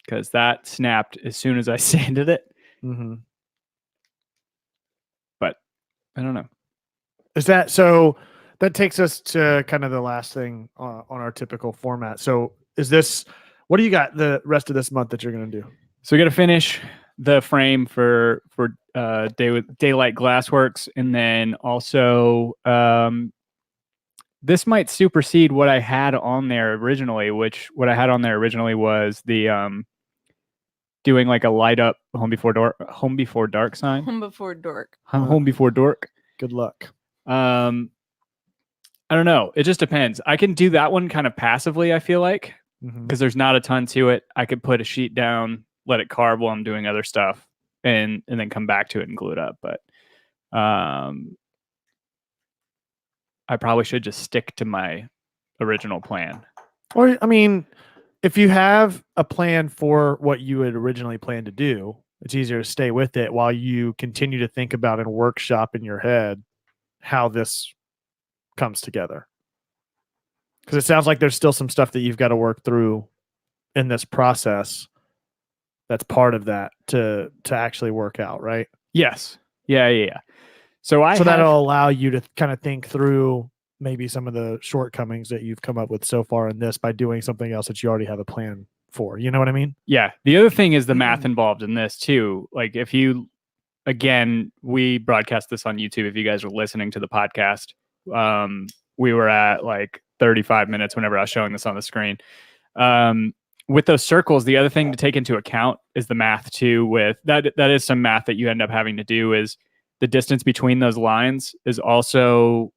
S2: because that snapped as soon as I sanded it.
S1: Mm-hmm.
S2: But I don't know.
S1: Is that so? That takes us to kind of the last thing on our typical format. So what do you got the rest of this month that you're going to do?
S2: So we got to finish the frame for Daylight Glassworks, and then also this might supersede what I had on there originally. What I had on there originally was the doing like a light up home before dark sign.
S3: Home before dork.
S2: Home before dork.
S1: Good luck.
S2: I don't know. It just depends. I can do that one kind of passively, I feel like, because there's not a ton to it. I could put a sheet down, let it carve while I'm doing other stuff, and then come back to it and glue it up. But I probably should just stick to my original plan.
S1: Or, I mean, if you have a plan for what you had originally planned to do, it's easier to stay with it while you continue to think about and workshop in your head how this comes together. Because it sounds like there's still some stuff that you've got to work through in this process that's part of that to actually work out, right?
S2: Yes. Yeah. So
S1: that'll allow you to kind of think through maybe some of the shortcomings that you've come up with so far in this by doing something else that you already have a plan for. You know what I mean?
S2: Yeah. The other thing is the math involved in this too. Like if you, again, we broadcast this on YouTube. If you guys are listening to the podcast, we were at like 35 minutes whenever I was showing this on the screen. With those circles, the other thing to take into account is the math too. With that is some math that you end up having to do. Is the distance between those lines is also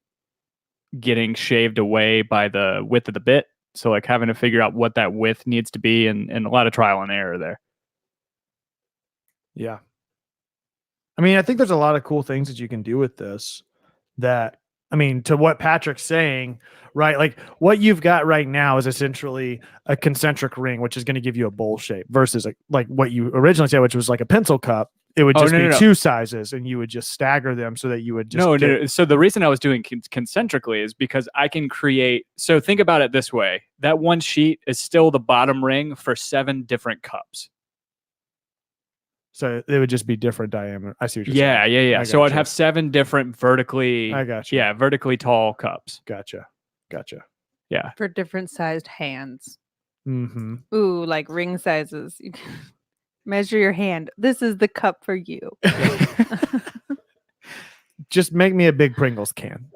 S2: getting shaved away by the width of the bit. So like having to figure out what that width needs to be, and a lot of trial and error there.
S1: Yeah. I mean, I think there's a lot of cool things that you can do with this that, I mean, to what Patrick's saying, right? Like what you've got right now is essentially a concentric ring, which is going to give you a bowl shape versus like what you originally said, which was like a pencil cup. It would just be two sizes, and you would just stagger them so that you would just
S2: no. So the reason I was doing concentrically is because I can create. So think about it this way: that one sheet is still the bottom ring for 7 different cups.
S1: So it would just be different diameter. I see what you're
S2: saying. Yeah. So I'd
S1: you.
S2: have 7 different vertically.
S1: I got you.
S2: Yeah, vertically tall cups.
S1: Gotcha.
S2: Yeah.
S3: For different sized hands.
S1: Mm-hmm.
S3: Ooh, like ring sizes. You can measure your hand. This is the cup for you.
S1: Just make me a big Pringles can.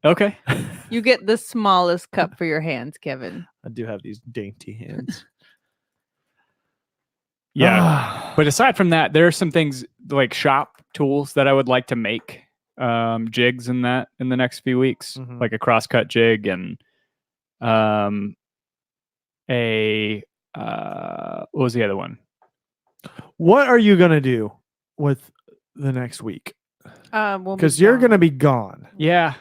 S2: Okay.
S3: You get the smallest cup for your hands, Kevin.
S1: I do have these dainty hands.
S2: Yeah. But aside from that, there are some things like shop tools that I would like to make jigs in the next few weeks, like a crosscut jig and what was the other one?
S1: What are you going to do with the next week? Because you're going to be gone.
S2: Yeah.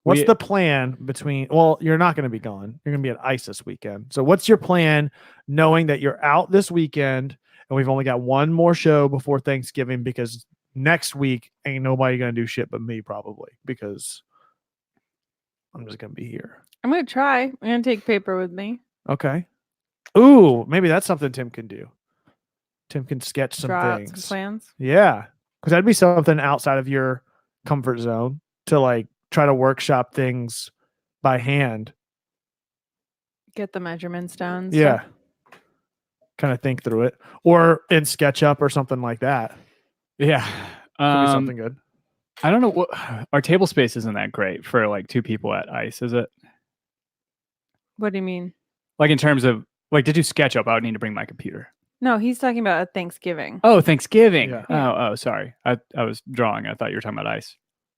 S1: What's the plan between? Well, you're not going to be gone. You're going to be at ICE this weekend. So what's your plan knowing that you're out this weekend and we've only got one more show before Thanksgiving, because next week ain't nobody going to do shit but me probably, because I'm just going to be here.
S3: I'm going to try. I'm going to take paper with me.
S1: Okay. Ooh, maybe that's something Tim can do. Tim can sketch some things.
S3: Some plans.
S1: Yeah. Because that'd be something outside of your comfort zone to like try to workshop things by hand.
S3: Get the measurements down. and
S1: Yeah.
S3: stuff.
S1: Kind of think through it, or in SketchUp or something like that.
S2: Yeah.
S1: Could be something good.
S2: I don't know what our table space isn't that great for like 2 people at ice, is it?
S3: What do you mean?
S2: Like in terms of like to do SketchUp, I would need to bring my computer.
S3: No, he's talking about a Thanksgiving.
S2: Oh, Thanksgiving.
S1: Yeah.
S2: Oh, sorry. I was drawing. I thought you were talking about ice.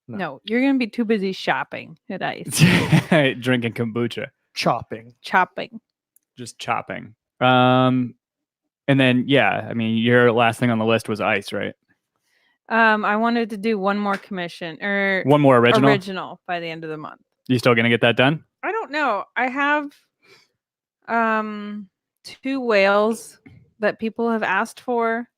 S3: No, you're gonna be too busy shopping at ice.
S2: Drinking kombucha.
S1: Chopping.
S3: Chopping.
S2: Just chopping. And then yeah, I mean your last thing on the list was ice, right?
S3: I wanted to do one more commission or
S2: One more original.
S3: by the end of the month.
S2: You still gonna get that done?
S3: I don't know. I have 2 whales that people have asked for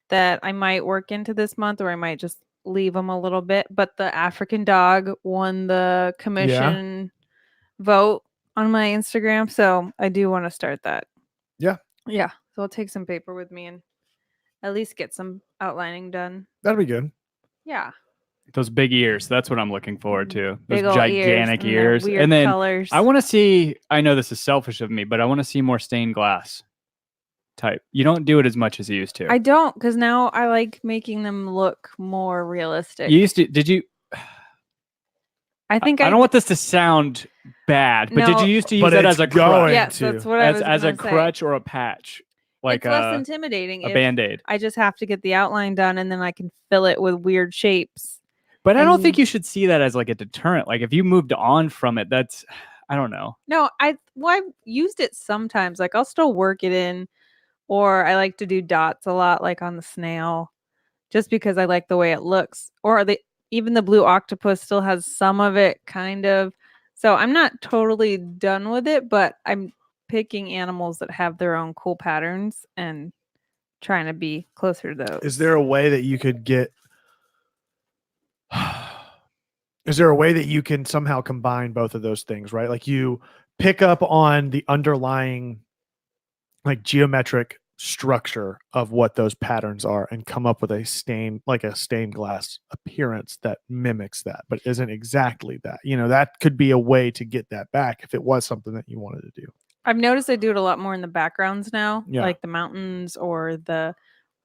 S3: that I might work into this month, or I might just leave them a little bit. But the African dog won the commission vote on my Instagram, so I do want to start that.
S1: Yeah.
S3: Yeah. So I'll take some paper with me and at least get some outlining done.
S1: That'd be good.
S3: Yeah.
S2: Those big ears. That's what I'm looking forward to. Those
S3: Big ol'
S2: gigantic
S3: and
S2: ears.
S3: weird
S2: And then
S3: colors.
S2: I want to see, I know this is selfish of me, but I want to see more stained glass type. You don't do it as much as you used to.
S3: I don't, because now I like making them look more realistic.
S2: You used to, did you?
S3: I think
S2: I don't want this to sound bad, but did
S3: No,
S2: you used to use
S1: but
S2: that
S1: it's
S2: as a
S1: going
S2: crutch?
S3: Yes,
S1: to.
S3: that's what I was
S2: As a
S3: gonna say.
S2: crutch or a patch? Like
S3: it's less
S2: a
S3: intimidating. if
S2: Band-Aid.
S3: I just have to get the outline done, and then I can fill it with weird shapes.
S2: But I don't think
S3: and-
S2: you should see that as like a deterrent. Like if you moved on from it, that's, I don't know.
S3: No, I've used it sometimes. Like I'll still work it in, or I like to do dots a lot, like on the snail, just because I like the way it looks. Or even the blue octopus still has some of it, kind of. So I'm not totally done with it, but I'm picking animals that have their own cool patterns and trying to be closer to those.
S1: Is there a way that you could get? Is there a way that you can somehow combine both of those things, right? Like you pick up on the underlying like geometric structure of what those patterns are and come up with a stained glass appearance that mimics that, but isn't exactly that. You know, that could be a way to get that back if it was something that you wanted to do.
S3: I've noticed I do it a lot more in the backgrounds now,
S1: Yeah.
S3: like the mountains or the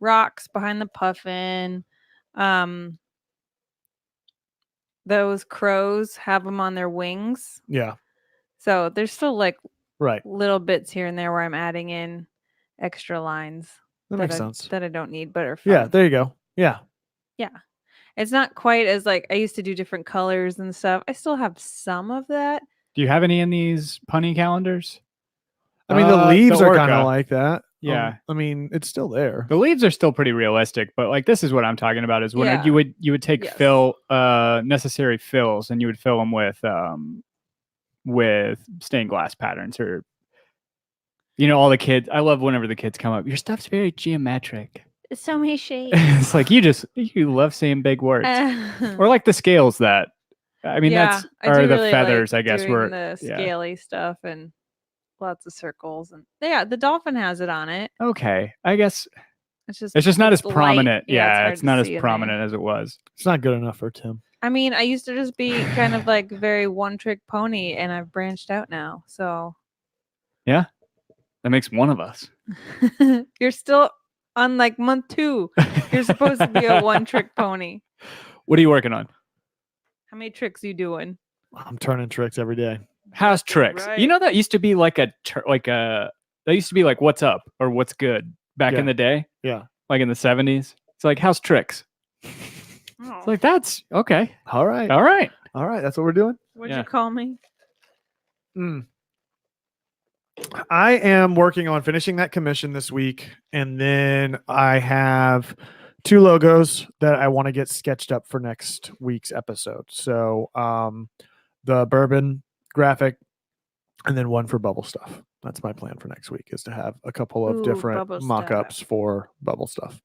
S3: rocks behind the puffin. Those crows have them on their wings.
S1: Yeah.
S3: So there's still like
S1: Right.
S3: little bits here and there where I'm adding in extra lines
S1: That makes sense.
S3: that I don't need, but are fun.
S1: Yeah. There you go. Yeah.
S3: It's not quite as like I used to do different colors and stuff. I still have some of that.
S2: Do you have any in these punny calendars?
S1: I mean, the leaves are kind
S2: orca.
S1: of like that.
S2: Yeah.
S1: I mean, it's still there.
S2: The leaves are still pretty realistic, but like this is what I'm talking about is when
S3: Yeah.
S2: you would take
S3: Yes.
S2: necessary fills and you would fill them with stained glass patterns or all the kids. I love whenever the kids come up. Your stuff's very geometric.
S3: So many shades.
S2: It's like you love saying big words. Or like the scales that that's
S3: I
S2: or
S3: do
S2: the
S3: really
S2: feathers,
S3: like
S2: I guess
S3: doing
S2: were
S3: the
S2: yeah.
S3: scaly stuff and lots of circles and the dolphin has it on it.
S2: Okay. I guess
S3: It's
S2: just not as
S3: light.
S2: prominent.
S3: Yeah,
S2: Yeah,
S3: hard
S2: it's
S3: to
S2: not as
S3: see in there.
S2: prominent as it was.
S1: It's not good enough for Tim.
S3: I mean, I used to just be kind of like very one-trick pony, and I've branched out now. So
S2: That makes one of us.
S3: you're still on like month 2. You're supposed to be a one-trick pony.
S2: What are you working on?
S3: How many tricks you doing?
S1: I'm turning tricks every day.
S2: House tricks.
S3: Right.
S2: You know that used to be like that used to be like what's up or what's good back in the day.
S1: Yeah.
S2: Like in the 70s. It's like house tricks.
S3: Oh,
S2: It's like that's okay.
S1: All right.
S2: All right.
S1: All right. That's what we're doing.
S3: what'd
S2: yeah.
S3: you call me?
S1: I am working on finishing that commission this week. And then I have 2 logos that I want to get sketched up for next week's episode. So the bourbon graphic and then one for BubbleStuff. That's my plan for next week, is to have a couple of
S3: Ooh,
S1: different
S3: BubbleStuff.
S1: mock-ups for BubbleStuff.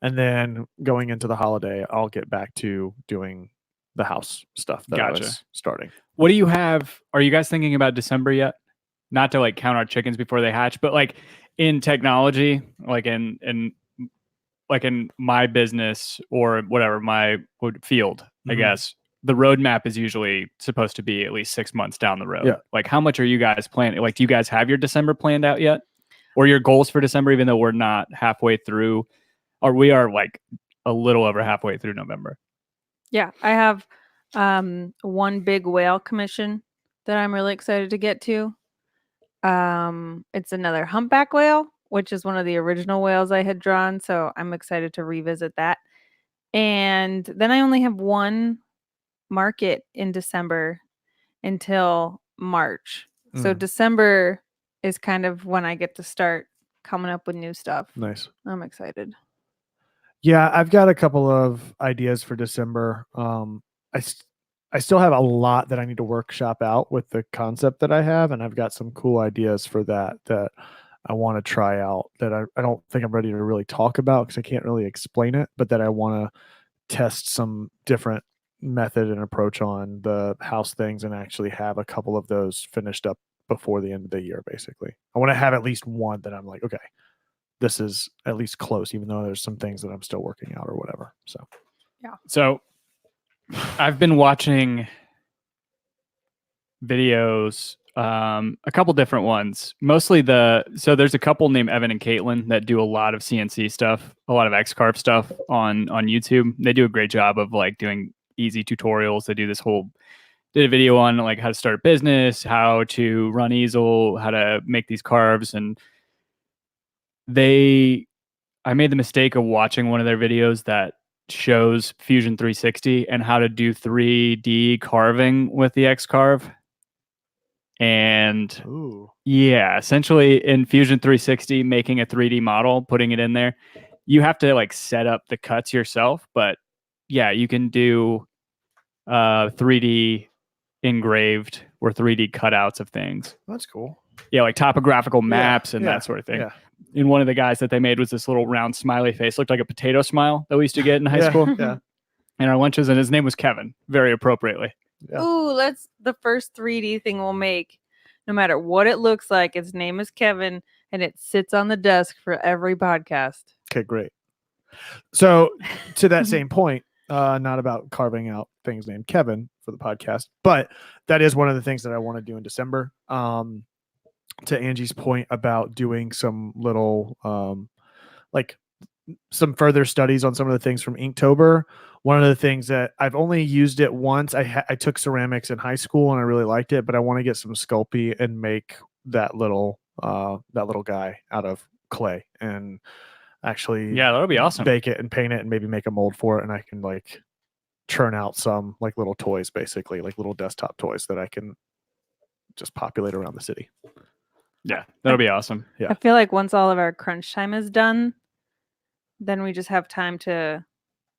S1: And then going into the holiday, I'll get back to doing the house stuff that I
S2: Gotcha.
S1: was starting.
S2: What do you have? Are you guys thinking about December yet? Not to like count our chickens before they hatch, but like in technology, like in my business or whatever, my field, I
S1: Mhm.
S2: guess. the roadmap is usually supposed to be at least 6 months down the road.
S1: Yeah.
S2: Like, how much are you guys planning? Like, do you guys have your December planned out yet? Or your goals for December, even though we're not halfway through, or we are like a little over halfway through November?
S3: Yeah, I have one big whale commission that I'm really excited to get to. It's another humpback whale, which is one of the original whales I had drawn. So I'm excited to revisit that. And then I only have one market in December until March. So December is kind of when I get to start coming up with new stuff.
S1: Nice.
S3: I'm excited.
S1: Yeah, I've got a couple of ideas for December. I still have a lot that I need to workshop out with the concept that I have, and I've got some cool ideas for that I want to try out that I don't think I'm ready to really talk about because I can't really explain it, but that I want to test some different method and approach on the house things and actually have a couple of those finished up before the end of the year. Basically, I want to have at least one that I'm like, okay, this is at least close, even though there's some things that I'm still working out or whatever. So,
S3: yeah.
S2: So I've been watching videos, a couple different ones, mostly so there's a couple named Evan and Caitlin that do a lot of CNC stuff, a lot of X-Carve stuff on YouTube. They do a great job of like doing easy tutorials. They do did a video on like how to start a business, how to run easel, how to make these carves. And I made the mistake of watching one of their videos that shows Fusion 360 and how to do 3D carving with the X-Carve. And yeah, essentially in Fusion 360, making a 3D model, putting it in there, you have to like set up the cuts yourself. But yeah, you can do 3D engraved or 3D cutouts of things.
S1: that's cool.
S2: Yeah, like topographical maps and that sort of thing.
S1: Yeah.
S2: And one of the guys that they made was this little round smiley face, looked like a potato smile that we used to get in high school.
S1: Yeah.
S2: And our lunches, and his name was Kevin, very appropriately.
S1: Yeah.
S3: Ooh, that's the first 3D thing we'll make. No matter what it looks like, its name is Kevin, and it sits on the desk for every podcast.
S1: Okay, great. So to that same point, not about carving out things named Kevin for the podcast, but that is one of the things that I want to do in December. To Angie's point about doing some little like some further studies on some of the things from Inktober. One of the things that I've only used it once, I took ceramics in high school and I really liked it, but I want to get some Sculpey and make that little guy out of clay and actually
S2: that'll be awesome.
S1: Bake it and paint it and maybe make a mold for it, and I can like churn out some like little toys, basically like little desktop toys that I can just populate around the city.
S2: Yeah, that'll be awesome.
S1: Yeah.
S3: I feel like once all of our crunch time is done, then we just have time to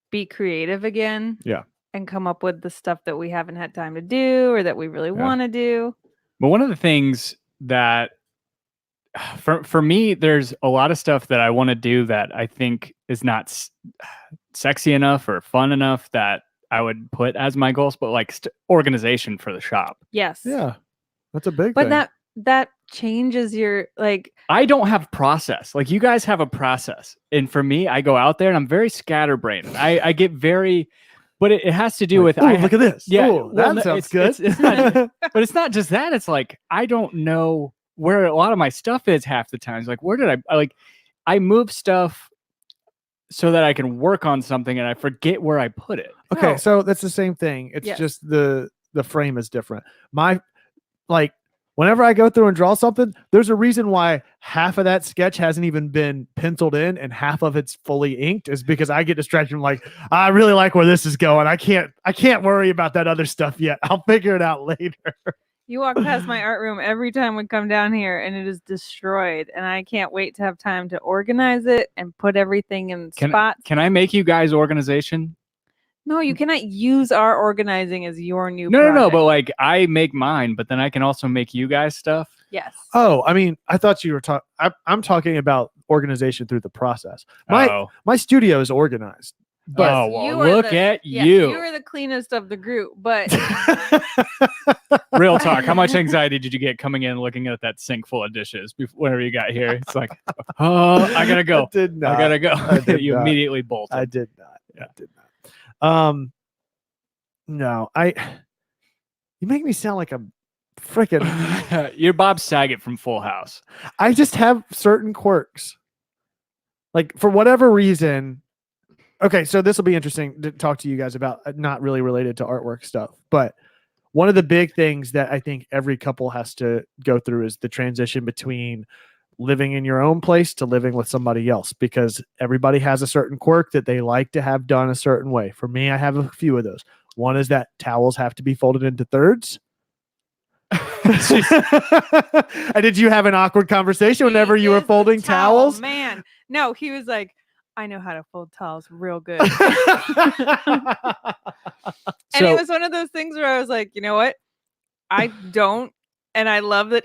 S3: be creative again.
S1: Yeah.
S3: And come up with the stuff that we haven't had time to do or that we really want to do.
S2: But one of the things that for me, there's a lot of stuff that I want to do that I think is not sexy enough or fun enough that I would put as my goals, but like organization for the shop.
S3: Yes.
S1: Yeah. That's a big
S3: thing.
S1: But
S3: that changes your like.
S2: I don't have process. Like you guys have a process. And for me, I go out there and I'm very scatterbrained. I get very, but it has to do with,
S1: look at this.
S2: Yeah.
S1: Ooh, that sounds good.
S2: It's not, but it's not just that. It's like, I don't know where a lot of my stuff is half the time. It's like, where did I move stuff so that I can work on something and I forget where I put it.
S1: Okay. So that's the same thing. It's just the frame is different. Whenever I go through and draw something, there's a reason why half of that sketch hasn't even been penciled in and half of it's fully inked is because I get distracted from like, I really like where this is going. I can't worry about that other stuff yet. I'll figure it out later.
S3: You walk past my art room every time we come down here and it is destroyed. And I can't wait to have time to organize it and put everything in spots.
S2: Can I make you guys organization?
S3: No, you cannot use our organizing as your new
S2: No,
S3: project.
S2: but like I make mine, but then I can also make you guys stuff.
S3: Yes.
S1: Oh, I mean, I thought you were talking. I'm talking about organization through the process. My studio is organized. But
S2: look at you.
S3: You are the cleanest of the group, but
S2: real talk. How much anxiety did you get coming in looking at that sink full of dishes whenever you got here? It's like, oh, I gotta go.
S1: I did not.
S2: I gotta go. You immediately bolted.
S1: I did not. Yeah. I did not. No, you make me sound like a freaking.
S2: You're Bob Saget from Full House.
S1: I just have certain quirks. Like for whatever reason. Okay, so this will be interesting to talk to you guys about, not really related to artwork stuff, but one of the big things that I think every couple has to go through is the transition between living in your own place to living with somebody else, because everybody has a certain quirk that they like to have done a certain way. For me, I have a few of those. One is that towels have to be folded into thirds. And did you have an awkward conversation whenever you were folding towels?
S3: Man, no, he was like, I know how to fold towels real good. And it was one of those things where I was like, you know what? I don't. And I love that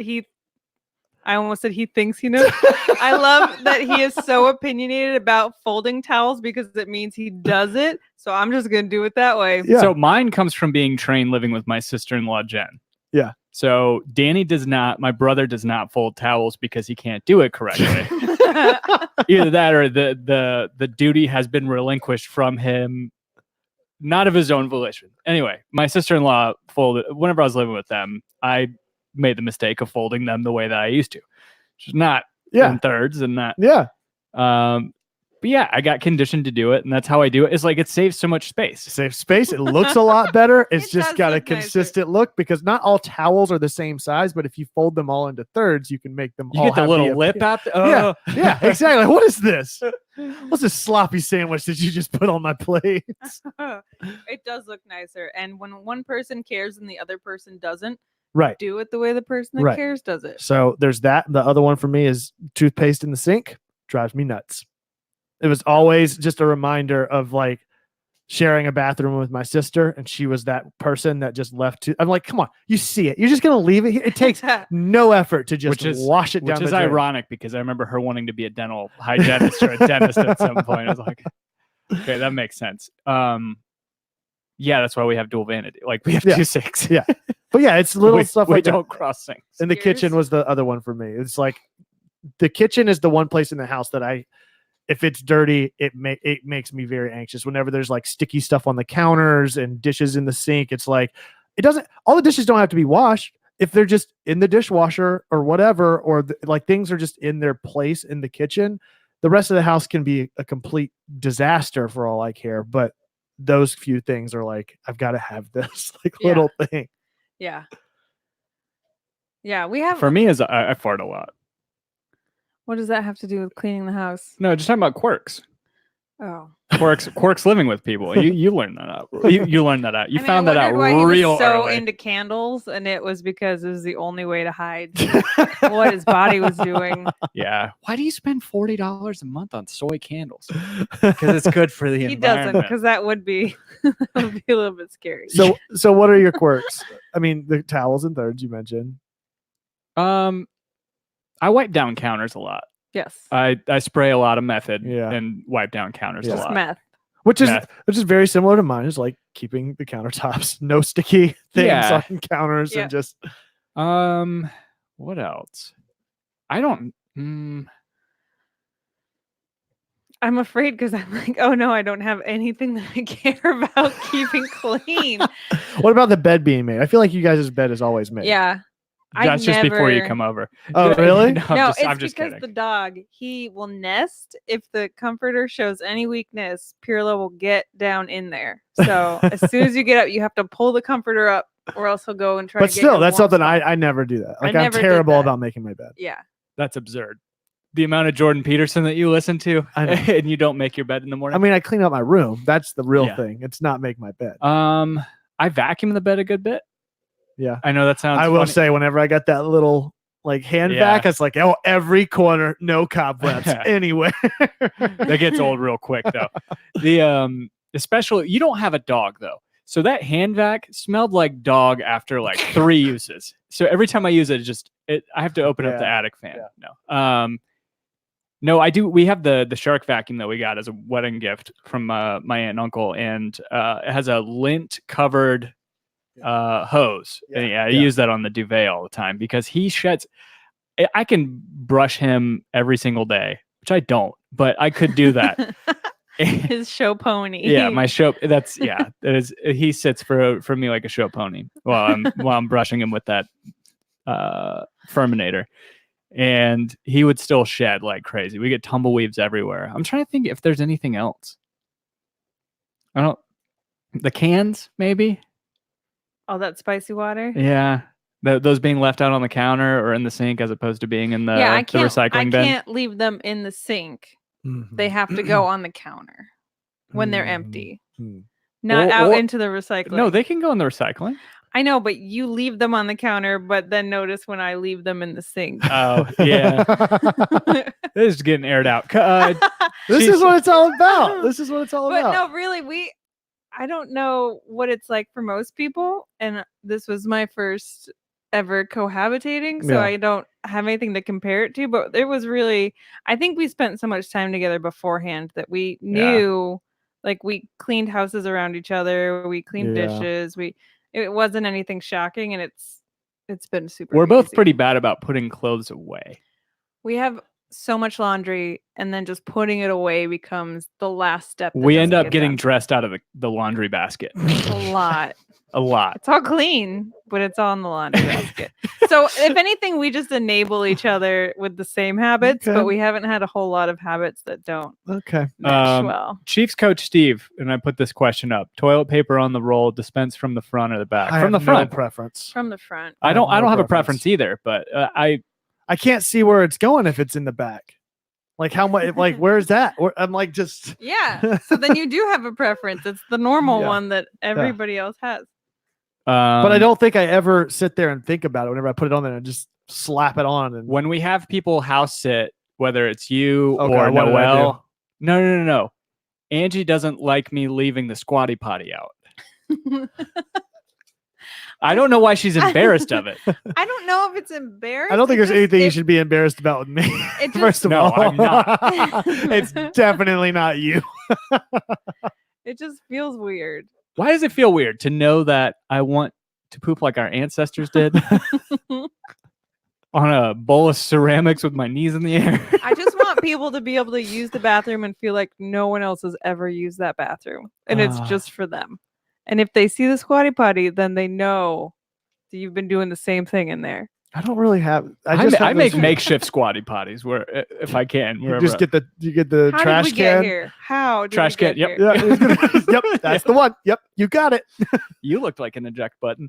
S3: I almost said he thinks he knows. I love that he is so opinionated about folding towels because it means he does it. So I'm just going to do it that way.
S1: Yeah.
S2: So mine comes from being trained living with my sister-in-law, Jen.
S1: Yeah.
S2: So my brother does not fold towels because he can't do it correctly. Either that or the duty has been relinquished from him, not of his own volition. Anyway, my sister-in-law folded, whenever I was living with them, I made the mistake of folding them the way that I used to, which is not in thirds and not.
S1: Yeah.
S2: But yeah, I got conditioned to do it, and that's how I do it. It's like it saves so much space.
S1: Saves space. It looks a lot better. It's
S3: It
S1: just
S3: does
S1: got a
S3: look nicer.
S1: consistent look, because not all towels are the same size, but if you fold them all into thirds, you can make them
S2: You
S1: all
S2: get the
S1: have
S2: little lip out there.
S1: Yeah, exactly. What is this? What's this sloppy sandwich that you just put on my plate?
S3: It does look nicer. And when one person cares and the other person doesn't,
S1: Right.
S3: do it the way the person that
S1: Right.
S3: cares does it.
S1: So there's that. The other one for me is toothpaste in the sink. Drives me nuts. It was always just a reminder of like sharing a bathroom with my sister, and she was that person that just left. I'm like, come on, you see it. You're just gonna leave it here. It takes no effort to just wash it down.
S2: Which is ironic because I remember her wanting to be a dental hygienist or a dentist at some point. I was like, okay, that makes sense. Yeah, that's why we have dual vanity. Like we have two sinks.
S1: Yeah. But yeah, it's little stuff
S2: we
S1: like
S2: don't
S1: that.
S2: cross sinks.
S1: And the kitchen was the other one for me. It's like the kitchen is the one place in the house that if it's dirty, it makes me very anxious. Whenever there's like sticky stuff on the counters and dishes in the sink, it's like all the dishes don't have to be washed. If they're just in the dishwasher or whatever, or like things are just in their place in the kitchen, the rest of the house can be a complete disaster for all I care. But those few things are like, I've got to have this little thing.
S3: Yeah. Yeah, we have.
S2: For me, I fart a lot.
S3: What does that have to do with cleaning the house?
S2: No, just talking about quirks.
S3: Oh.
S2: Quirks living with people. You learned that out. You learned that out. You found that out
S3: why
S2: real
S3: he was so
S2: early.
S3: into candles, and it was because it was the only way to hide what his body was doing.
S2: Yeah. Why do you spend $40 a month on soy candles? Because it's good for the
S3: He
S2: environment.
S3: doesn't, because that would be a little bit scary.
S1: So what are your quirks? I mean, the towels and thirds you mentioned.
S2: I wipe down counters a lot.
S3: Yes.
S2: I spray a lot of method and wipe down counters a lot.
S3: Meth.
S1: Which is very similar to mine. Is like keeping the countertops, no sticky things on counters, and just.
S2: What else? I don't.
S3: I'm afraid because I'm like, oh no, I don't have anything that I care about keeping clean.
S1: What about the bed being made? I feel like you guys' bed is always made.
S3: Yeah.
S2: That's just before you come over.
S1: Oh, really?
S3: No,
S2: I'm
S3: it's
S2: just
S3: because
S2: kidding.
S3: the dog, he will nest if the comforter shows any weakness. Pirlo will get down in there. So as soon as you get up, you have to pull the comforter up, or else he'll go and try.
S1: But
S3: to get
S1: still,
S3: your
S1: that's
S3: warm
S1: something
S3: spot.
S1: I never do that. Like
S3: I
S1: I'm
S3: never did
S1: terrible
S3: that.
S1: about making my bed.
S3: Yeah.
S2: That's absurd. The amount of Jordan Peterson that you listen to,
S1: I know.
S2: and you don't make your bed in the morning.
S1: I mean, I clean up my room. That's the real thing. It's not make my bed.
S2: I vacuum the bed a good bit.
S1: Yeah,
S2: I know that sounds.
S1: I will
S2: funny.
S1: say, whenever I got that little like hand vac, it's like, oh, every corner, no cobwebs anywhere.
S2: That gets old real quick though. Especially you don't have a dog though, so that hand vac smelled like dog after like 3 uses. So every time I use it, I have to open up the attic fan.
S1: Yeah.
S2: No, I do. We have the shark vacuum that we got as a wedding gift from my aunt and uncle, and it has a lint covered hose. And I use that on the duvet all the time because he sheds. I can brush him every single day, which I don't, but I could do that.
S3: His show pony.
S2: Yeah, my show. That is. He sits for me like a show pony while I'm brushing him with that Furminator, and he would still shed like crazy. We get tumbleweaves everywhere. I'm trying to think if there's anything else. I don't. The cans, maybe.
S3: All that spicy water.
S2: Yeah, those being left out on the counter or in the sink as opposed to being in the
S3: I
S2: the recycling bin.
S3: I can't leave them in the sink. They have to go on the counter when they're empty, not out into the recycling.
S2: No, they can go in the recycling.
S3: I know, but you leave them on the counter, but then notice when I leave them in the sink.
S2: Oh, yeah. This is getting aired out.
S1: This is what it's all about. This is what it's all
S3: but
S1: about.
S3: No, really, I don't know what it's like for most people. And this was my first ever cohabitating. So I don't have anything to compare it to. But it was really, I think we spent so much time together beforehand that we knew, like, we cleaned houses around each other. We cleaned dishes. It wasn't anything shocking, and it's been super
S2: We're both
S3: easy.
S2: pretty bad about putting clothes away.
S3: We have so much laundry, and then just putting it away becomes the last step.
S2: We end up getting dressed out of the laundry basket.
S3: A lot.
S2: A lot.
S3: It's all clean, but it's all in the laundry basket. So if anything, we just enable each other with the same habits, but we haven't had a whole lot of habits that don't match well.
S2: Chiefs coach Steve, and I put this question up: toilet paper on the roll, dispense from the front or the back?
S1: From the front. Preference.
S3: From the front.
S2: I don't have a preference either, but
S1: I can't see where it's going if it's in the back. Like how much? Like where's that? I'm like just.
S3: Yeah. So then you do have a preference. It's the normal one that everybody else has.
S1: But I don't think I ever sit there and think about it whenever I put it on there and just slap it on. And
S2: when we have people house sit, whether it's you or Noelle, no. Angie doesn't like me leaving the squatty potty out. I don't know why she's embarrassed of it.
S3: I don't know if it's embarrassed.
S1: I don't think there's anything you should be embarrassed about with me. First of all,
S2: I'm not.
S1: It's definitely not you.
S3: It just feels weird.
S2: Why does it feel weird to know that I want to poop like our ancestors did on a bowl of ceramics with my knees in the air?
S3: I just want people to be able to use the bathroom and feel like no one else has ever used that bathroom. And it's just for them. And if they see the squatty potty, then they know that you've been doing the same thing in there.
S1: I don't really have.
S2: I make makeshift squatty potties where, if I can,
S1: you just get the
S3: How
S1: trash
S3: did we
S1: can.
S3: Get here? How did
S2: trash
S3: we
S2: can?
S3: get
S2: Yep.
S3: here?
S1: Yep. That's the one. Yep. You got it.
S2: You looked like an eject button.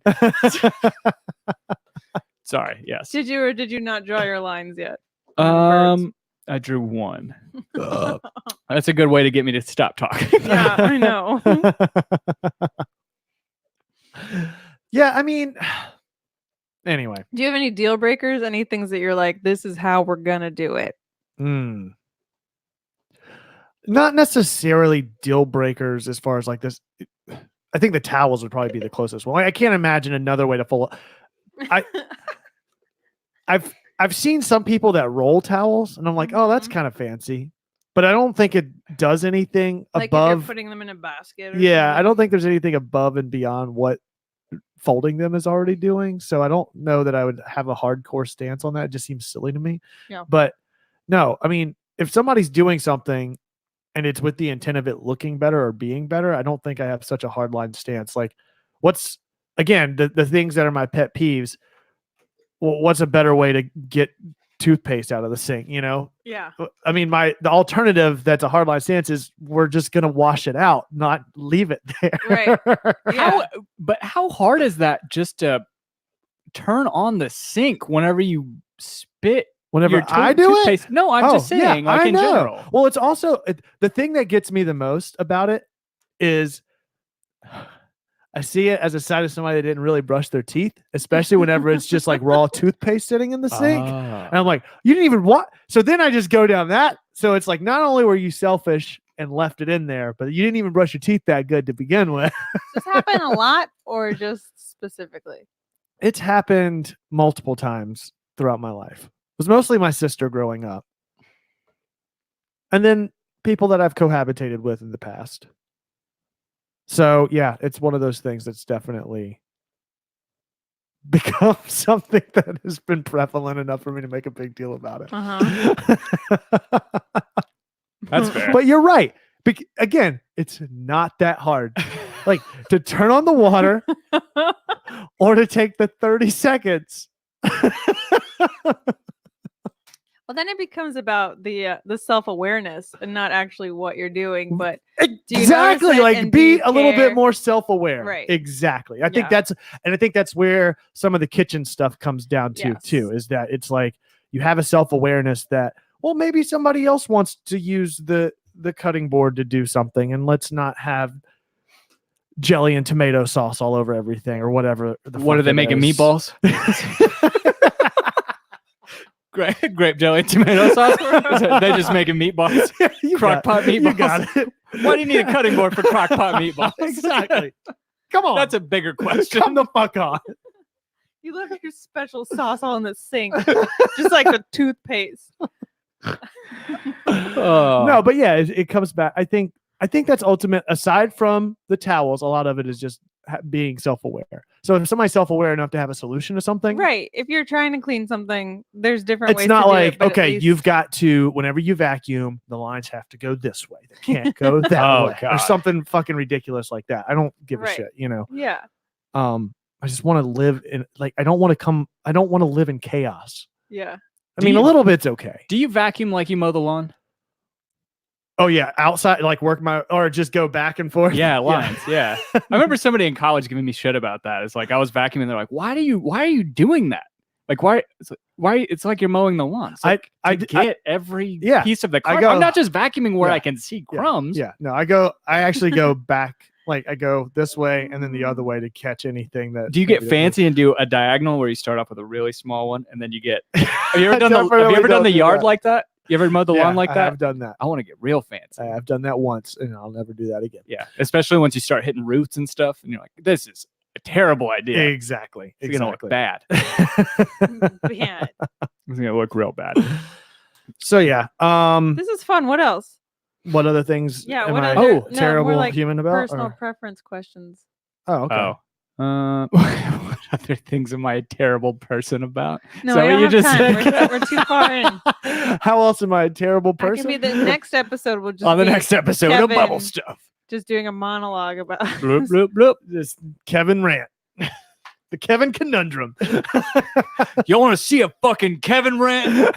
S2: Sorry. Yes.
S3: Did you or did you not draw your lines yet?
S2: I drew one. That's a good way to get me to stop talking.
S3: Yeah, I know.
S1: Yeah, I mean, anyway.
S3: Do you have any deal breakers? Any things that you're like, this is how we're gonna do it?
S1: Not necessarily deal breakers as far as like this. I think the towels would probably be the closest one. I can't imagine another way to fold. I've seen some people that roll towels, and I'm like, oh, that's kind of fancy. But I don't think it does anything
S3: like
S1: above.
S3: If you're putting them in a basket. Or
S1: something.
S3: I
S1: don't think there's anything above and beyond what folding them is already doing. So I don't know that I would have a hardcore stance on that. It just seems silly to me. Yeah. But no, I mean, if somebody's doing something and it's with the intent of it looking better or being better, I don't think I have such a hardline stance. Like, what's again the things that are my pet peeves? Well, what's a better way to get toothpaste out of the sink? You know?
S3: Yeah.
S1: I mean, the alternative that's a hardline stance is we're just gonna wash it out, not leave it there.
S3: Right. Yeah.
S2: How hard is that just to turn on the sink whenever you spit?
S1: Whenever I do
S2: toothpaste? No, I'm just saying, like in general.
S1: Well, it's also the thing that gets me the most about it is I see it as a sign of somebody that didn't really brush their teeth, especially whenever it's just like raw toothpaste sitting in the sink. And I'm like, you didn't even what? So then I just go down that. So it's like, not only were you selfish and left it in there, but you didn't even brush your teeth that good to begin with.
S3: Does this happen a lot or just specifically?
S1: It's happened multiple times throughout my life. It was mostly my sister growing up. And then people that I've cohabitated with in the past. So yeah, it's one of those things that's definitely become something that has been prevalent enough for me to make a big deal about it.
S2: That's fair.
S1: But you're right. Again, it's not that hard. Like to turn on the water or to take the 30 seconds.
S3: Well, then it becomes about the self-awareness and not actually what you're doing, but
S1: exactly, like be a little bit more self-aware.
S3: Right.
S1: Exactly. I think that's where some of the kitchen stuff comes down to too, is that it's like you have a self-awareness that, well, maybe somebody else wants to use the cutting board to do something, and let's not have jelly and tomato sauce all over everything or whatever.
S2: What are they making, meatballs? Grape jelly and tomato sauce. They're just making meatballs. Crock pot meatballs.
S1: You got it.
S2: Why do you need a cutting board for crock pot meatballs?
S1: Exactly. Come on.
S2: That's a bigger question.
S1: Come the fuck on.
S3: You left your special sauce all in the sink, just like the toothpaste.
S1: No, but yeah, it comes back. I think that's ultimate. Aside from the towels, a lot of it is just being self-aware. So if somebody's self-aware enough to have a solution to something,
S3: right? If you're trying to clean something, there's different ways.
S1: It's not
S3: to
S1: like,
S3: do it,
S1: okay, you've got to, whenever you vacuum, the lines have to go this way. They can't go that way.
S2: God.
S1: Or something fucking ridiculous like that. I don't give a shit,
S3: Yeah.
S1: I just want to live in, like, I don't want to live in chaos.
S3: Yeah.
S1: I mean, a little bit's okay.
S2: Do you vacuum like you mow the lawn?
S1: Oh yeah, outside, like or just go back and forth.
S2: Yeah, lines. Yeah. I remember somebody in college giving me shit about that. It's like I was vacuuming. They're like, "Why are you doing that? Like, why? It's like you're mowing the lawn." It's like, I get every piece of the crumbs. I'm not just vacuuming where I can see crumbs.
S1: Yeah. No, I actually go back. Like I go this way and then the other way to catch anything that.
S2: Do you get fancy and do a diagonal where you start off with a really small one and then you get? Have you ever done the yard like that? You ever mowed the lawn like that?
S1: I've done that.
S2: I want to get real fancy.
S1: I've done that once, and I'll never do that again.
S2: Yeah, especially once you start hitting roots and stuff, and you're like, "This is a terrible idea."
S1: Exactly.
S2: It's gonna look bad.
S3: Yeah.
S2: It's gonna look real bad.
S1: So yeah.
S3: This is fun. What else?
S1: What other things?
S3: Yeah.
S1: Am
S3: What
S1: I
S3: other
S1: terrible
S3: like
S1: human about?
S3: Personal preference questions.
S1: Oh, okay.
S2: What other things am I a terrible person about?
S3: No,
S2: so
S3: I don't
S2: you
S3: have
S2: just
S3: time. We're too far in.
S1: How else am I a terrible person?
S3: That can be the next episode. Will just
S2: on the
S3: be
S2: next episode of
S3: Kevin
S2: BubbleStuff.
S3: just doing a monologue about
S2: Bloop, bloop, bloop.
S1: Just Kevin rant. The Kevin conundrum.
S2: You want to see a fucking Kevin rant?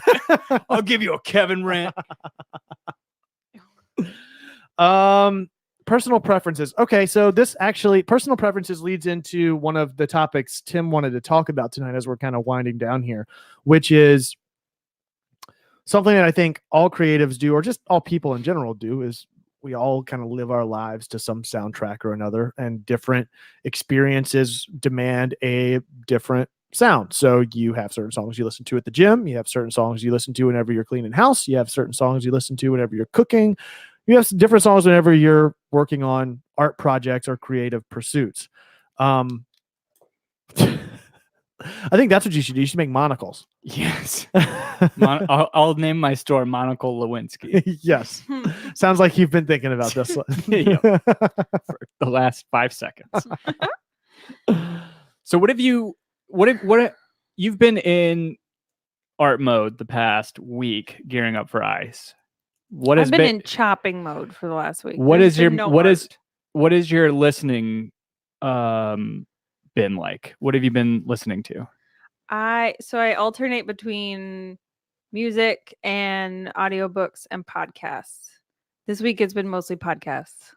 S2: I'll give you a Kevin rant.
S1: Personal preferences. Okay, so this actually, personal preferences leads into one of the topics Tim wanted to talk about tonight as we're kind of winding down here, which is something that I think all creatives do, or just all people in general do, is we all kind of live our lives to some soundtrack or another, and different experiences demand a different sound. So you have certain songs you listen to at the gym, you have certain songs you listen to whenever you're cleaning house, you have certain songs you listen to whenever you're cooking, you have different songs whenever you're working on art projects or creative pursuits. I think that's what you should do. You should make monocles.
S2: Yes. I'll name my store Monocle Lewinsky.
S1: Yes. Sounds like you've been thinking about this for
S2: the last 5 seconds. So what have you've been in art mode the past week gearing up for ice?
S3: I've been in chopping mode for the last week.
S2: What is your listening been like? What have you been listening to?
S3: I alternate between music and audiobooks and podcasts. This week it's been mostly podcasts.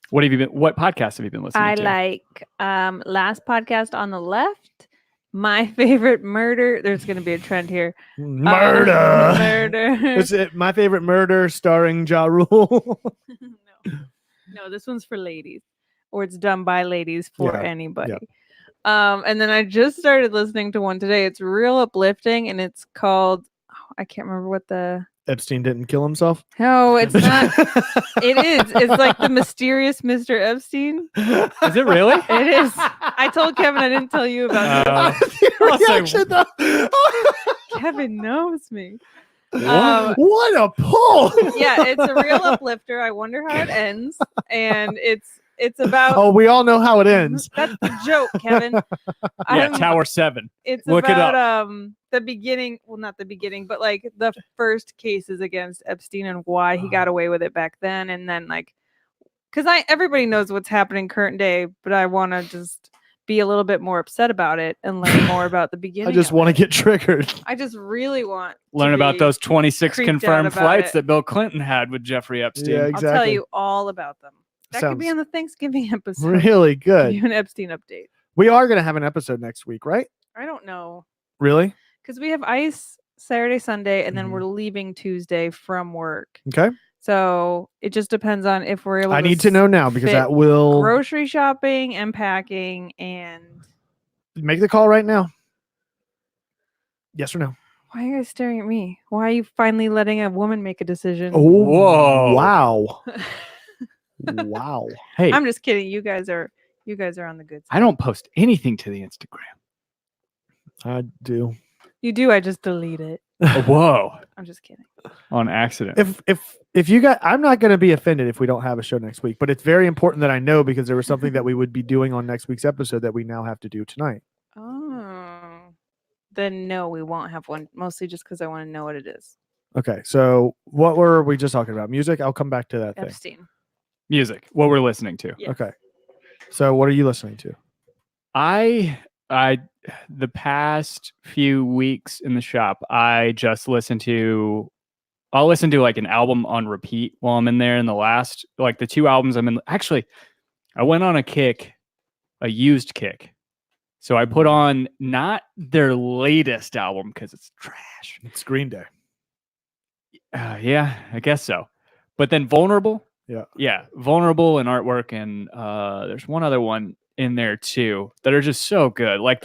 S2: What podcasts have you been listening to?
S3: I like Last Podcast on the Left. My Favorite Murder. There's going to be a trend here.
S1: Murder. Is it My Favorite Murder starring Ja Rule?
S3: No, this one's for ladies, or it's done by ladies for anybody.
S1: Yeah.
S3: And then I just started listening to one today. It's real uplifting, and it's called, I can't remember what the...
S1: Epstein didn't kill himself?
S3: No, it's not. It is. It's like the mysterious Mr. Epstein.
S2: Is it really?
S3: It is. I told Kevin I didn't tell you about
S1: it.
S3: Kevin knows me.
S1: What a pull!
S3: Yeah, it's a real uplifter. I wonder how it ends. And it's about...
S1: Oh, we all know how it ends.
S3: That's the joke, Kevin.
S2: Yeah, Tower 7.
S3: It's
S2: Look
S3: about
S2: it up.
S3: the beginning, well, not the beginning, but like the first cases against Epstein and why he got away with it back then. And then like, because everybody knows what's happening current day, but I want to just be a little bit more upset about it and learn more about the beginning.
S1: I just want to get triggered.
S3: I just really want
S2: learn
S3: to
S2: about
S3: be
S2: those 26
S3: creeped out
S2: confirmed
S3: about
S2: flights
S3: it.
S2: that Bill Clinton had with Jeffrey Epstein.
S1: Yeah,
S3: I'll
S1: exactly.
S3: tell you all about them. That could be
S1: Sounds
S3: on the Thanksgiving episode.
S1: really good.
S3: Give you an Epstein update.
S1: We are going to have an episode next week, right?
S3: I don't know.
S1: Really?
S3: Because we have ice Saturday, Sunday, and then
S1: Mhm.
S3: we're leaving Tuesday from work.
S1: Okay.
S3: So it just depends on if we're able
S1: I
S3: to
S1: need to know now because
S3: fit
S1: that will
S3: grocery shopping and packing and
S1: make the call right now. Yes or no?
S3: why are you guys staring at me? Why are you finally letting a woman make a decision?
S1: Oh,
S2: Whoa.
S1: wow. Wow.
S2: Hey,
S3: I'm just kidding. You guys are on the good side.
S2: I don't post anything to the Instagram.
S1: I do.
S3: You do, I just delete it.
S2: Whoa.
S3: I'm just kidding.
S2: On accident.
S1: If you got, I'm not going to be offended if we don't have a show next week, but it's very important that I know because there was something that we would be doing on next week's episode that we now have to do tonight.
S3: Oh. Then no, we won't have one. Mostly just because I want to know what it is.
S1: Okay. So what were we just talking about? Music? I'll come back to that thing.
S3: Epstein.
S2: Music. What we're listening to.
S3: Yeah.
S1: Okay. So what are you listening to?
S2: I the past few weeks in the shop, I just I'll listen to like an album on repeat while I'm in there. And the 2 albums I'm in, actually, I went on a used kick. So I put on not their latest album because it's trash.
S1: It's Green Day.
S2: Yeah, I guess so. But then Vulnerable. Yeah. Vulnerable and Artwork. And there's one other one in there too that are just so good. Like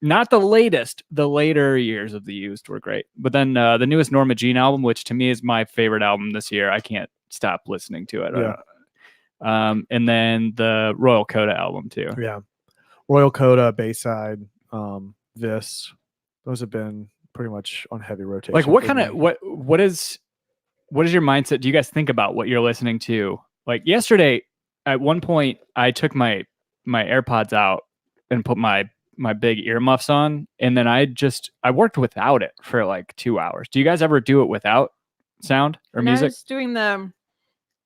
S2: not the latest, the later years of the used were great. But then the newest Norma Jean album, which to me is my favorite album this year. I can't stop listening to it.
S1: Yeah.
S2: And then the Royal Coda album too.
S1: Yeah. Royal Coda, Bayside, those have been pretty much on heavy rotation.
S2: Like what is your mindset? Do you guys think about what you're listening to? Like yesterday, at one point, I took my AirPods out and put my big earmuffs on, and then I worked without it for like 2 hours. Do you guys ever do it without sound or music?
S3: I was doing the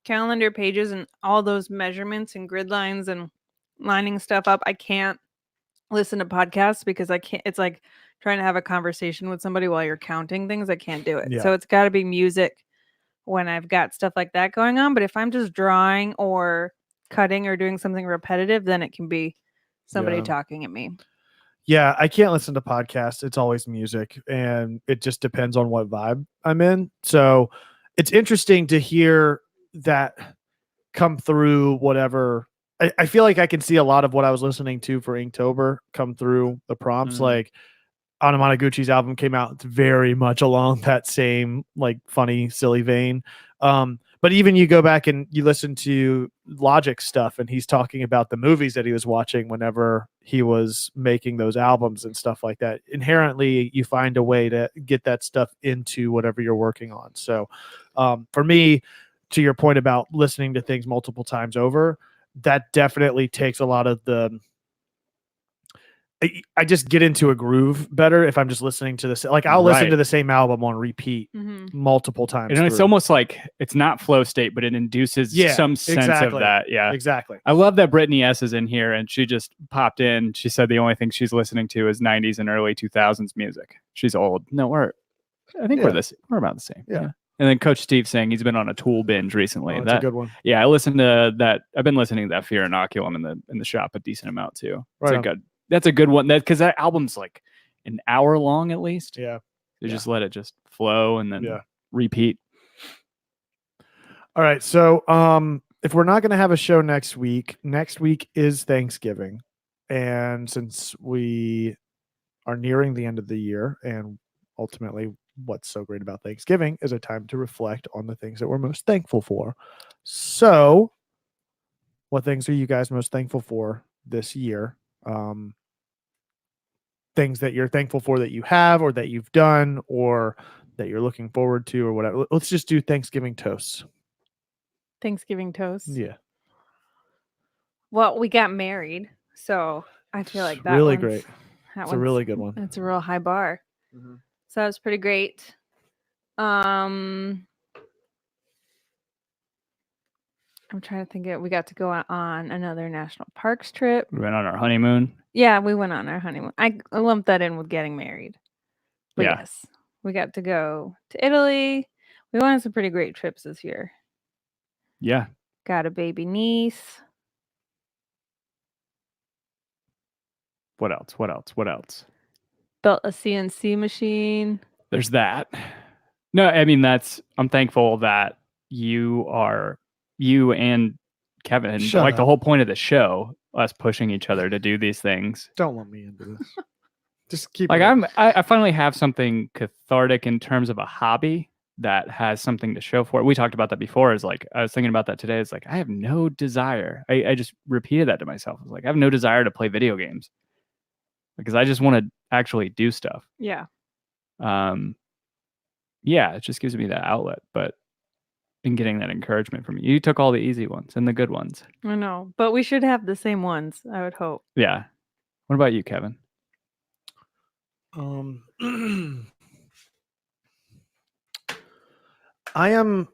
S3: calendar pages and all those measurements and grid lines and lining stuff up. I can't listen to podcasts because I can't. It's like trying to have a conversation with somebody while you're counting things. I can't do it.
S1: Yeah.
S3: So it's got to be music when I've got stuff like that going on. But if I'm just drawing or cutting or doing something repetitive, then it can be somebody talking at me.
S1: Yeah, I can't listen to podcasts. It's always music, and it just depends on what vibe I'm in. So it's interesting to hear that come through whatever. I feel like I can see a lot of what I was listening to for Inktober come through the prompts.
S2: Mm-hmm.
S1: Like Anamanaguchi's album came out. It's very much along that same like funny, silly vein. But even you go back and you listen to Logic stuff and he's talking about the movies that he was watching whenever he was making those albums and stuff like that. Inherently, you find a way to get that stuff into whatever you're working on. So for me, to your point about listening to things multiple times over, that definitely takes a lot of the... I just get into a groove better if I'm just listening to this. Like I'll listen to the same album on repeat multiple times.
S2: And it's almost like it's not flow state, but it induces some sense of that. Yeah,
S1: exactly.
S2: I love that Brittany S is in here and she just popped in. She said the only thing she's listening to is 90s and early 2000s music. She's old. No, I think we're about the same.
S1: Yeah.
S2: And then Coach Steve saying he's been on a Tool binge recently.
S1: That's a good one.
S2: Yeah, I listened to that. I've been listening to that Fear Inoculum in the shop a decent amount too. That's a good one. Because that album's like an hour long at least.
S1: Yeah.
S2: They just let it just flow and then repeat.
S1: All right. So if we're not going to have a show next week is Thanksgiving. And since we are nearing the end of the year and ultimately what's so great about Thanksgiving is a time to reflect on the things that we're most thankful for. So what things are you guys most thankful for this year? Things that you're thankful for that you have or that you've done or that you're looking forward to or whatever. Let's just do Thanksgiving toasts.
S3: Thanksgiving toast.
S1: Yeah.
S3: Well, we got married, so I feel like that
S1: really great.
S3: That's
S1: a really good one.
S3: It's a real high bar. So that was pretty great. I'm trying to think we got to go on another national parks trip.
S2: We went on our honeymoon.
S3: Yeah, we went on our honeymoon. I lumped that in with getting married. But
S2: Yeah.
S3: yes, we got to go to Italy. We went on some pretty great trips this year.
S2: Yeah.
S3: Got a baby niece.
S2: What else?
S3: Built a CNC machine.
S2: There's that. No, I mean, I'm thankful that you and Kevin,
S1: Shut
S2: like the
S1: up.
S2: whole point of the show, us pushing each other to do these things.
S1: Don't let me into this. Just keep
S2: Like
S1: it.
S2: I finally have something cathartic in terms of a hobby that has something to show for it. We talked about that before. Is like, I was thinking about that today. It's like, I have no desire. I just repeated that to myself. I was like, I have no desire to play video games because I just want to actually do stuff.
S3: Yeah.
S2: Yeah, it just gives me that outlet, but in getting that encouragement from you took all the easy ones and the good ones.
S3: I know, but we should have the same ones, I would hope.
S2: Yeah. What about you, Kevin?
S1: I am.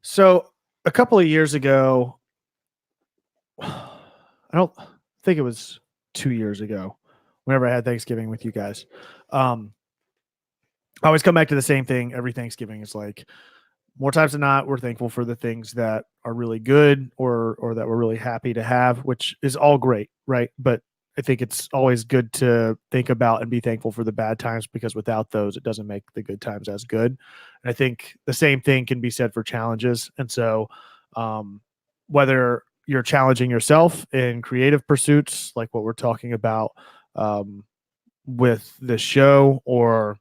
S1: So a couple of years ago, I don't think it was 2 years ago, whenever I had Thanksgiving with you guys. I always come back to the same thing. Every Thanksgiving is like, more times than not, we're thankful for the things that are really good or that we're really happy to have, which is all great, right? But I think it's always good to think about and be thankful for the bad times, because without those, it doesn't make the good times as good. And I think the same thing can be said for challenges. And so whether you're challenging yourself in creative pursuits, like what we're talking about with this show, or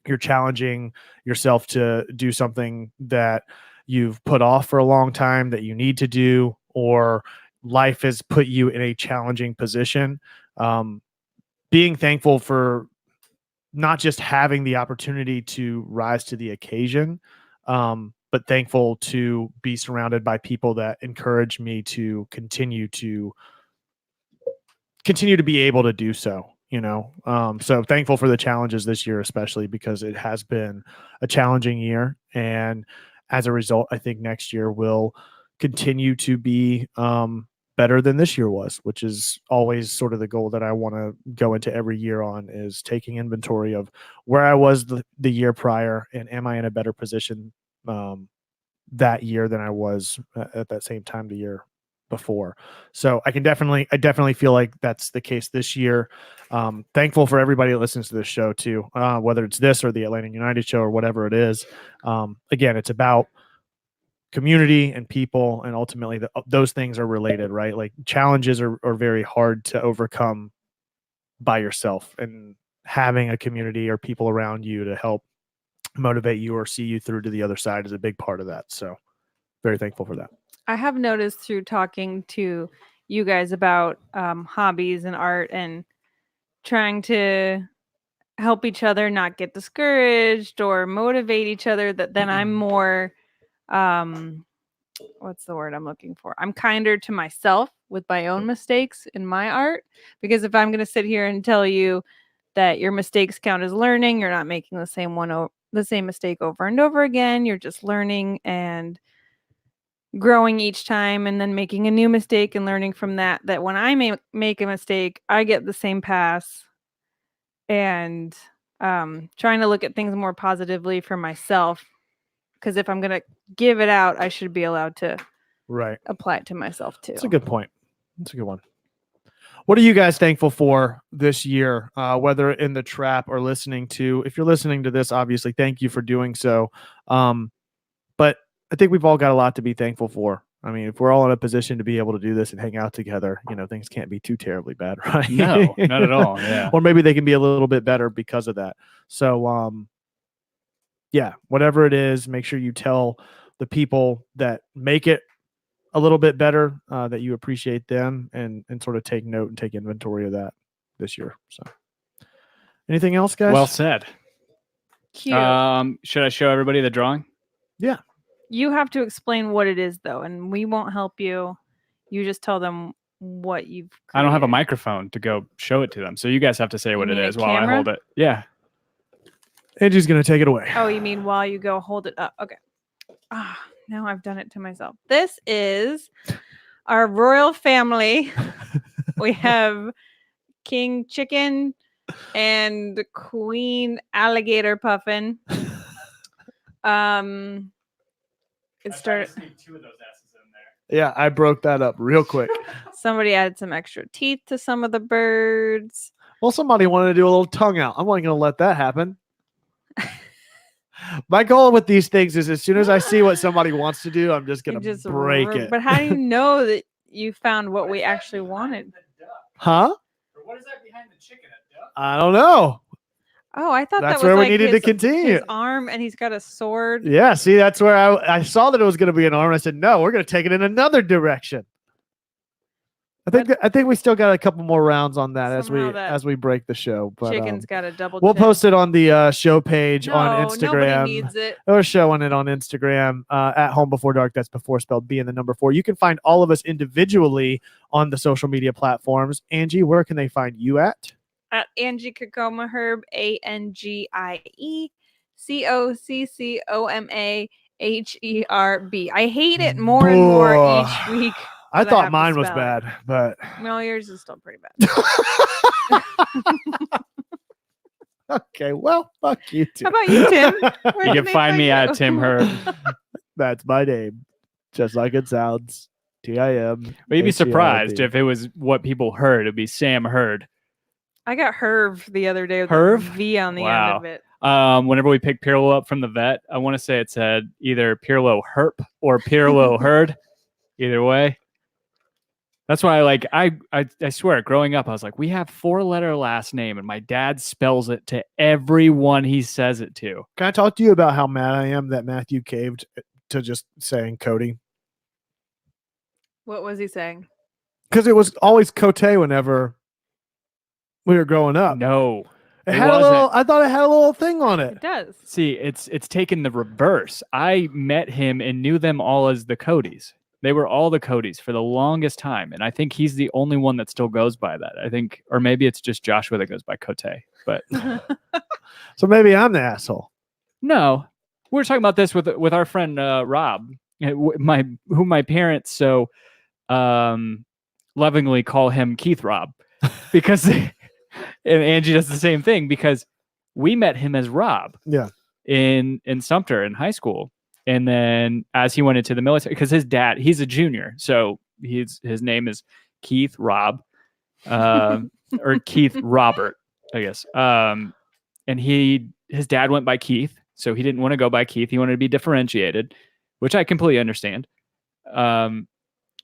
S1: you're challenging yourself to do something that you've put off for a long time that you need to do, or life has put you in a challenging position, being thankful for not just having the opportunity to rise to the occasion, but thankful to be surrounded by people that encourage me to continue to be able to do so. So thankful for the challenges this year, especially because it has been a challenging year. And as a result, I think next year will continue to be better than this year was, which is always sort of the goal that I want to go into every year on, is taking inventory of where I was the year prior, and am I in a better position that year than I was at that same time the year before. So I definitely feel like that's the case this year. Thankful for everybody that listens to this show too, whether it's this or the Atlanta United show or whatever it is. Again, it's about community and people, and ultimately those things are related, right? Like challenges are very hard to overcome by yourself, and having a community or people around you to help motivate you or see you through to the other side is a big part of that. So very thankful for that.
S3: I have noticed through talking to you guys about hobbies and art and trying to help each other not get discouraged or motivate each other, that then I'm more, what's the word I'm looking for? I'm kinder to myself with my own mistakes in my art. Because if I'm going to sit here and tell you that your mistakes count as learning, you're not making the same mistake over and over again. You're just learning and growing each time, and then making a new mistake and learning from that when I make a mistake, I get the same pass, and trying to look at things more positively for myself, because if I'm going to give it out, I should be allowed to apply it to myself too.
S1: That's a good point. That's a good one. What are you guys thankful for this year, whether in the trap or listening to? If you're listening to this, obviously, thank you for doing so. But I think we've all got a lot to be thankful for. I mean, if we're all in a position to be able to do this and hang out together, things can't be too terribly bad, right?
S2: No, not at all. Yeah.
S1: Or maybe they can be a little bit better because of that. So, yeah, whatever it is, make sure you tell the people that make it a little bit better that you appreciate them, and sort of take note and take inventory of that this year. So, anything else, guys?
S2: Well said.
S3: Cute.
S2: Should I show everybody the drawing?
S1: Yeah.
S3: You have to explain what it is, though, and we won't help you. You just tell them what you've
S2: I don't have a
S3: created.
S2: microphone to go show it to them, so you guys have to say what
S3: You
S2: it
S3: mean a
S2: is while I
S3: camera?
S2: hold it. Yeah.
S1: Angie's going to take it away.
S3: Oh, you mean while you go hold it up? Okay. Now I've done it to myself. This is our royal family. We have King Chicken and Queen Alligator Puffin. It started.
S2: Two of those S's in there.
S1: Yeah, I broke that up real quick.
S3: Somebody added some extra teeth to some of the birds.
S1: Well, somebody wanted to do a little tongue out. I'm not going to let that happen. My goal with these things is as soon as I see what somebody wants to do, I'm just going to break it.
S3: But how do you know that you found what we actually wanted?
S1: Huh?
S2: Or what is that behind the chicken? A duck?
S1: I don't know.
S3: Oh, I thought
S1: That's
S3: that was
S1: where we
S3: like
S1: needed to continue.
S3: his arm, and he's got a sword.
S1: Yeah, see, that's where I saw that it was going to be an arm. I said, no, we're going to take it in another direction. I think we still got a couple more rounds on that as we break the show. But
S3: Chicken's got a double.
S1: we'll
S3: chin.
S1: post it on the show page
S3: No,
S1: on Instagram.
S3: Nobody needs it.
S1: We're showing it on Instagram at Home Before Dark. That's before spelled B and the number 4. You can find all of us individually on the social media platforms. Angie, where can they find you at?
S3: At Angie Kokoma Herb, ANGIE COCCOMAHERB. I hate it more and more each week.
S1: I
S3: that I
S1: thought
S3: have to
S1: mine was
S3: spell it.
S1: bad, but
S3: No, yours is still pretty bad.
S1: okay, well, fuck you too.
S3: How about you, Tim?
S2: You can find me at Tim Herb.
S1: That's my name, just like it sounds. TIM.
S2: But you'd be surprised if it was what people heard. It'd be Sam Heard.
S3: I got Herv the other day with
S2: Herv?
S3: a V on the
S2: Wow.
S3: end of it.
S2: Whenever we picked Pirlo up from the vet, I want to say it said either Pirlo Herp or Pirlo Herd. Either way. That's why I swear, growing up, I was like, we have 4-letter last name, and my dad spells it to everyone he says it to.
S1: Can I talk to you about how mad I am that Matthew caved to just saying Cody?
S3: What was he saying?
S1: Because it was always Cote whenever we were growing up.
S2: No.
S1: It had a little, I thought it had a little thing on it.
S3: It does.
S2: See, it's taken the reverse. I met him and knew them all as the Codys. They were all the Codys for the longest time. And I think he's the only one that still goes by that. I think, or maybe it's just Joshua that goes by Cote. But
S1: so maybe I'm the asshole.
S2: no, we were talking about this with our friend Rob, who my parents so lovingly call him Keith Rob, because and Angie does the same thing, because we met him as Rob.
S1: Yeah.
S2: In Sumter in high school. And then as he went into the military, because his dad, he's a junior, so his name is Keith Rob, or Keith Robert, I guess. And his dad went by Keith, so he didn't want to go by Keith. He wanted to be differentiated, which I completely understand. And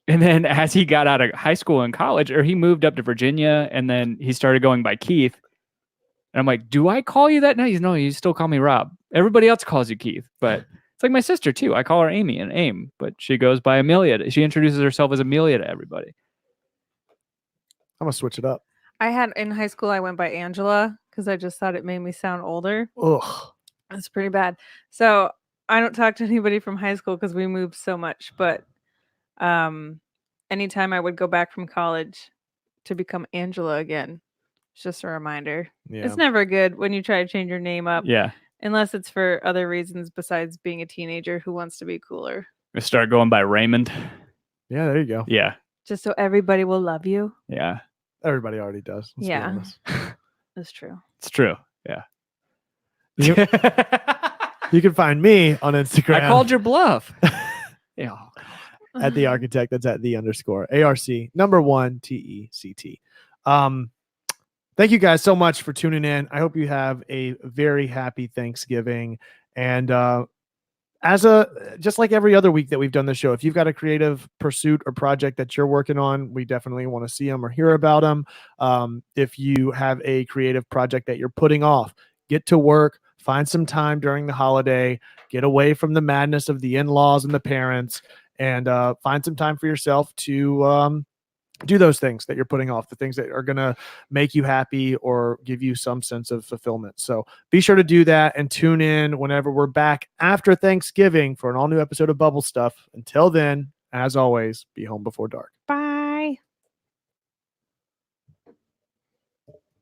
S2: then as he got out of high school and college, or he moved up to Virginia, and then he started going by Keith. And I'm like, do I call you that? No, you still call me Rob. Everybody else calls you Keith, but it's like my sister too. I call her Amy and Aim, but she goes by Amelia. She introduces herself as Amelia to everybody.
S1: I'm gonna switch it up.
S3: I had in high school, I went by Angela because I just thought it made me sound older.
S1: Ugh.
S3: It's pretty bad. So I don't talk to anybody from high school because we moved so much. But anytime I would go back from college to become Angela again, it's just a reminder.
S1: Yeah.
S3: It's never good when you try to change your name up.
S2: Yeah.
S3: Unless it's for other reasons besides being a teenager who wants to be cooler.
S2: We start going by Raymond.
S1: Yeah, there you go.
S2: Yeah.
S3: Just so everybody will love you.
S2: Yeah.
S1: Everybody already does. Let's be
S3: Yeah.
S1: honest.
S3: That's true.
S2: It's true. Yeah.
S1: You can find me on Instagram.
S2: I called your bluff. Yeah.
S1: At the architect. That's at the _ARC #1 TECT. Thank you guys so much for tuning in. I hope you have a very happy Thanksgiving. And just like every other week that we've done the show, if you've got a creative pursuit or project that you're working on, we definitely want to see them or hear about them. If you have a creative project that you're putting off, get to work, find some time during the holiday, get away from the madness of the in-laws and the parents, and find some time for yourself to do those things that you're putting off, the things that are going to make you happy or give you some sense of fulfillment. So be sure to do that and tune in whenever we're back after Thanksgiving for an all new episode of Bubble Stuff. Until then, as always, be home before dark.
S3: Bye.